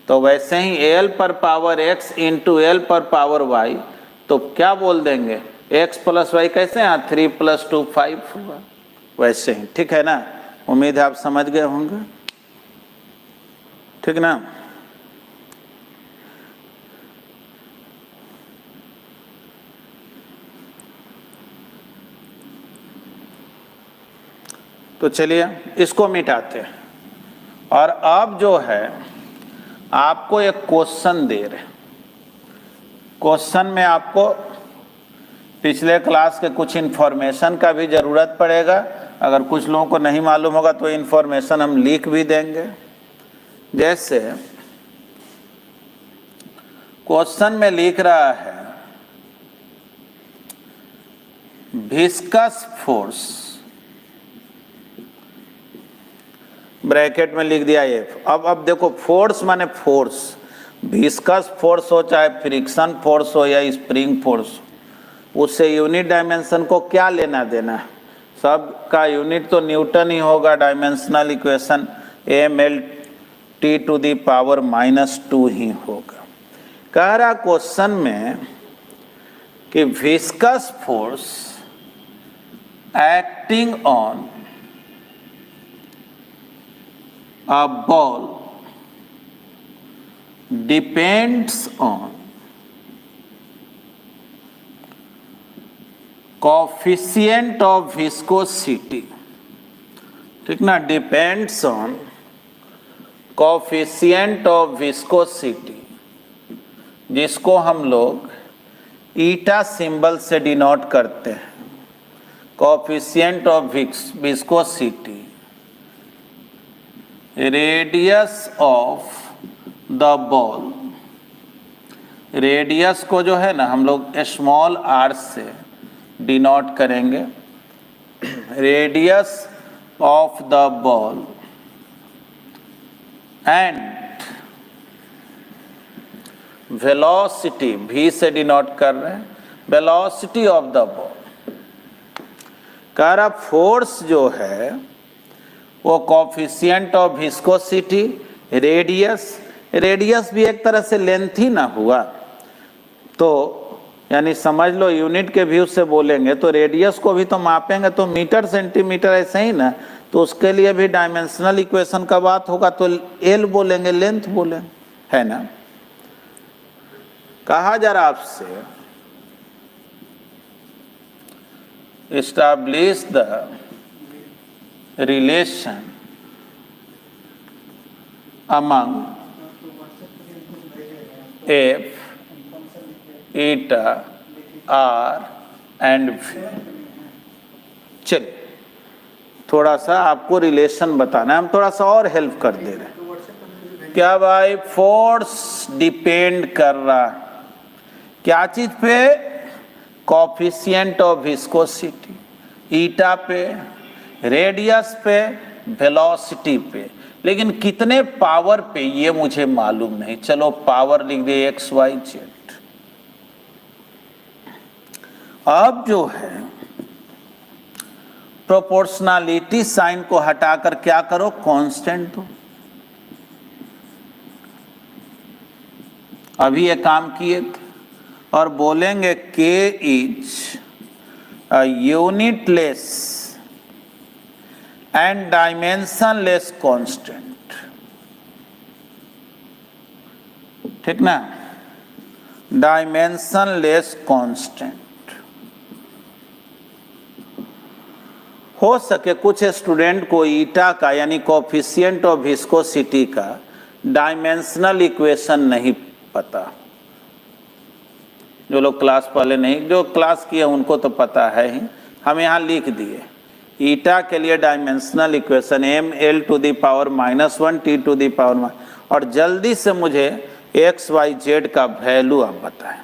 तो वैसे ही l पर पावर x इंटू l पर पावर y, तो क्या बोल देंगे, x प्लस वाई कैसे यहाँ 3 + 2 5 हुआ, वैसे ही, ठीक है ना। उम्मीद है आप समझ गए होंगे, ठीक ना। तो चलिए इसको मिटाते हैं। और अब जो है आपको एक क्वेश्चन दे रहे, क्वेश्चन में आपको पिछले क्लास के कुछ इन्फॉर्मेशन का भी ज़रूरत पड़ेगा। अगर कुछ लोगों को नहीं मालूम होगा तो इन्फॉर्मेशन हम लिख भी देंगे। जैसे क्वेश्चन में लिख रहा है विस्कस फोर्स, ब्रैकेट में लिख दिया F। अब देखो फोर्स माने फोर्स, विस्कस फोर्स हो चाहे फ्रिक्शन फोर्स हो या स्प्रिंग फोर्स, उससे यूनिट डायमेंशन को क्या लेना देना है। सब का यूनिट तो न्यूटन ही होगा। डायमेंशनल इक्वेशन mLT⁻⁻² ही होगा। कह रहा क्वेश्चन में कि viscous force acting on a ball depends on coefficient of viscosity, ठीक ना, depends on coefficient of viscosity, जिसको हम लोग ईटा सिंबल से डिनोट करते हैं। coefficient of viscosity, radius of the ball, radius को जो है ना हम लोग स्मॉल r से डिनोट करेंगे, radius of the ball, and velocity v से डिनोट कर रहे हैं, वेलोसिटी ऑफ द बॉल। कह रहा फोर्स जो है वो कोफिशिएंट ऑफ विस्कोसिटी, रेडियस भी एक तरह से लेंथ ही ना हुआ, तो यानी समझ लो यूनिट के व्यू से बोलेंगे तो रेडियस को भी तो मापेंगे तो मीटर सेंटीमीटर ऐसे ही ना, तो उसके लिए भी डायमेंशनल इक्वेशन का बात होगा तो एल बोलेंगे, लेंथ बोलेंगे, है ना। कहा जा रहा आपसे establish the relation among F, eta, R and V। चलिए थोड़ा सा आपको रिलेशन बताना है, हम थोड़ा सा और हेल्प कर दे रहे हैं। क्या भाई, फोर्स डिपेंड कर रहा है क्या चीज पे, कोफिशिएंट ऑफ विस्कोसिटी, ईटा पे, रेडियस पे, वेलोसिटी पे, लेकिन कितने पावर पे ये मुझे मालूम नहीं। चलो पावर लिख दिए x y z। अब जो है प्रोपोर्शनलिटी साइन को हटाकर क्या करो, कांस्टेंट दो। अभी ये काम किए थे और बोलेंगे k is a unitless and dimensionless constant, ठीक ना, dimensionless constant। हो सके कुछ स्टूडेंट को ईटा का यानी कोफिशिएंट ऑफ विस्कोसिटी का डायमेंशनल इक्वेशन नहीं पता। जो लोग क्लास पहले नहीं, जो क्लास किए उनको तो पता है ही। हम यहाँ लिख दिए ईटा के लिए डायमेंशनल इक्वेशन mL⁻⁻1 T⁻⁻, और जल्दी से मुझे x y z का वैल्यू आप बताएं।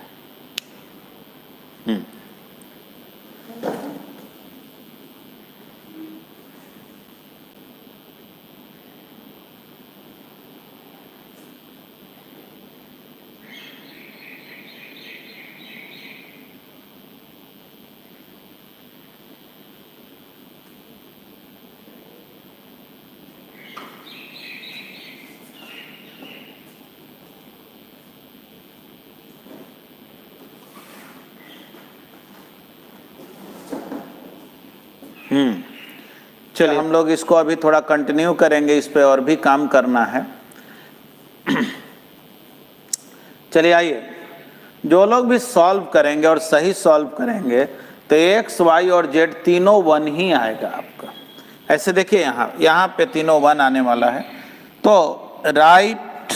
चलिए हम लोग इसको अभी थोड़ा कंटिन्यू करेंगे, इस पे और भी काम करना है। चलिए आइए, जो लोग भी सॉल्व करेंगे और सही सॉल्व करेंगे तो एक्स वाई और जेड तीनों 1 ही आएगा आपका। ऐसे देखिए यहाँ पे तीनों 1 आने वाला है। तो right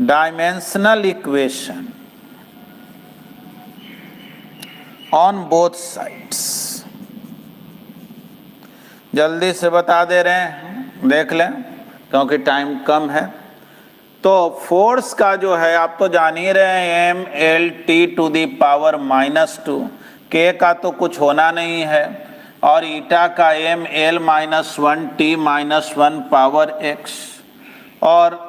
dimensional equation on both sides. जल्दी से बता दे रहे हैं, देख लें क्योंकि टाइम कम है। तो फोर्स का जो है आप तो जान ही रहे हैं, M L T to the power -2, के का तो कुछ होना नहीं है, और ईटा का M L -1 T -1 power x, और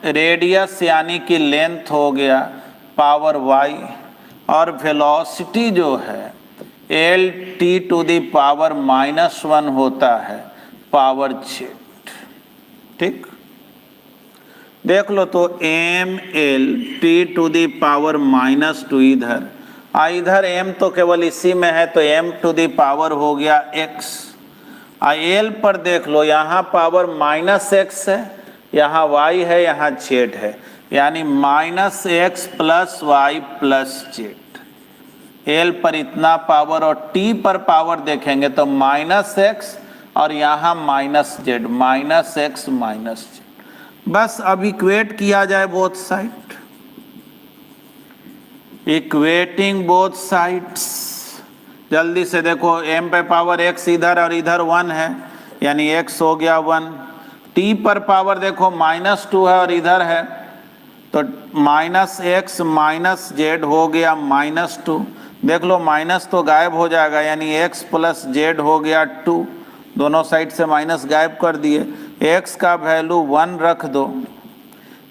रेडियस यानी कि लेंथ हो गया पावर वाई, और वेलोसिटी जो है L T to the power -1 होता है पावर जेड। ठीक, देख लो तो M L T to the power -2 इधर एम तो केवल इसी में है तो एम टू दी पावर हो गया एक्स। एल पर देख लो यहाँ पावर -x है, यहाँ y है, यहाँ z है, यानी -x + y + z। एल पर इतना पावर और टी पर पावर देखेंगे तो -x और यहाँ -z, -x -z। बस अब इक्वेट किया जाए both side, equating both sides. जल्दी से देखो, m पे पावर x इधर और इधर 1 है, यानी x हो गया 1। t पर पावर देखो -2 है और इधर है, तो -x -z हो गया -2। देख लो माइनस तो गायब हो जाएगा, यानी x + z हो गया 2। दोनों साइड से माइनस गायब कर दिए, x का वैल्यू 1 रख दो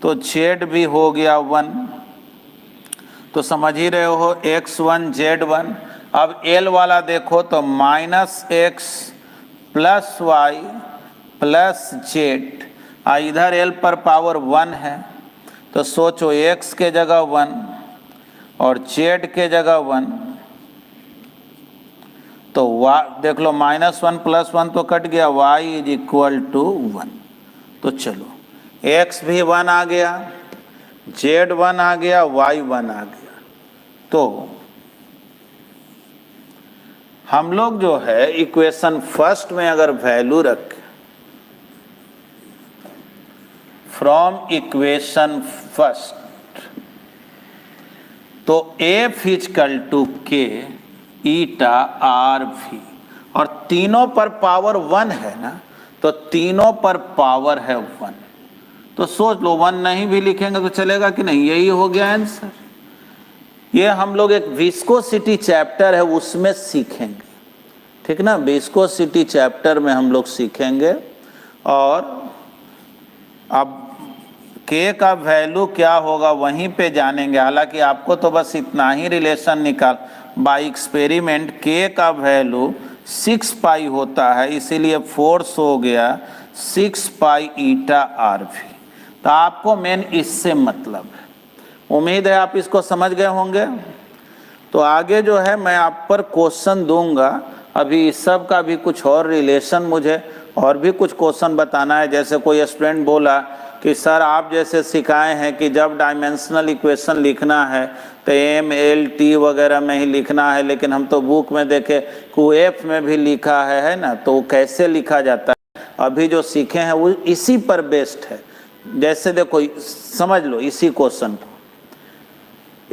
तो z भी हो गया 1। तो समझ ही रहे हो x1 z1। अब l वाला देखो तो -x + y + z, इधर l पर पावर 1 है तो सोचो x के जगह 1 और z के जगह 1, तो देख लो -1 + 1 तो कट गया, y = 1। तो चलो x भी 1 आ गया, z 1 आ गया, y 1 आ गया। तो हम लोग जो है इक्वेशन फर्स्ट में अगर वैल्यू रखें, फ्रॉम इक्वेशन फर्स्ट, तो F = K ईटा आर भी, और तीनों पर पावर 1 है ना, तो तीनों पर पावर है 1। तो सोच लो 1 नहीं भी लिखेंगे तो चलेगा कि नहीं, यही हो गया आंसर। ये हम लोग एक विस्कोसिटी चैप्टर है उसमें सीखेंगे, ठीक ना, विस्कोसिटी चैप्टर में हम लोग सीखेंगे। और अब के का वैल्यू क्या होगा वहीं पे जानेंगे। हालांकि आपको तो बस इतना ही रिलेशन निकाल, बाय एक्सपेरिमेंट के का वैल्यू 6 पाई होता है, इसीलिए फोर्स हो गया 6 पाई ईटा आर भी। तो आपको मेन इससे मतलब है। उम्मीद है आप इसको समझ गए होंगे। तो आगे जो है मैं आप पर क्वेश्चन दूंगा, अभी इस सब का भी कुछ और रिलेशन, मुझे और भी कुछ क्वेश्चन बताना है। जैसे कोई स्टूडेंट बोला कि सर आप जैसे सिखाए हैं कि जब डायमेंशनल इक्वेशन लिखना है तो एम एल टी वगैरह में ही लिखना है, लेकिन हम तो बुक में देखे कि एफ में भी लिखा है ना, तो वो कैसे लिखा जाता है। अभी जो सीखे हैं वो इसी पर बेस्ड है। जैसे देखो समझ लो इसी क्वेश्चन को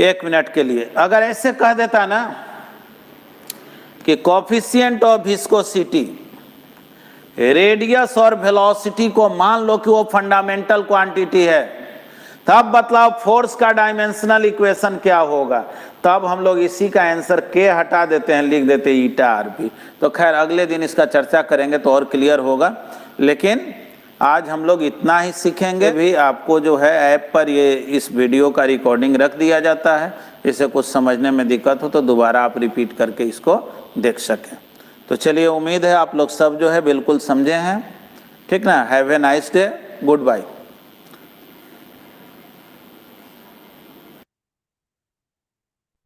1 मिनट के लिए, अगर ऐसे कह देता ना कि कोफिशिएंट ऑफ विस्कोसिटी, रेडियस और वेलोसिटी को मान लो कि वो फंडामेंटल क्वांटिटी है, तब बतलाओ फोर्स का डायमेंशनल इक्वेशन क्या होगा। तब हम लोग इसी का आंसर के हटा देते हैं, लिख देते हैं ईटा आरपी। तो खैर अगले दिन इसका चर्चा करेंगे तो और क्लियर होगा, लेकिन आज हम लोग इतना ही सीखेंगे। भी आपको जो है ऐप पर ये इस वीडियो का रिकॉर्डिंग रख दिया जाता है, इसे कुछ समझने में दिक्कत हो तो दोबारा आप रिपीट करके इसको देख सकें। तो चलिए, उम्मीद है आप लोग सब जो है बिल्कुल समझे हैं। ठीक ना। Have a nice day, good bye.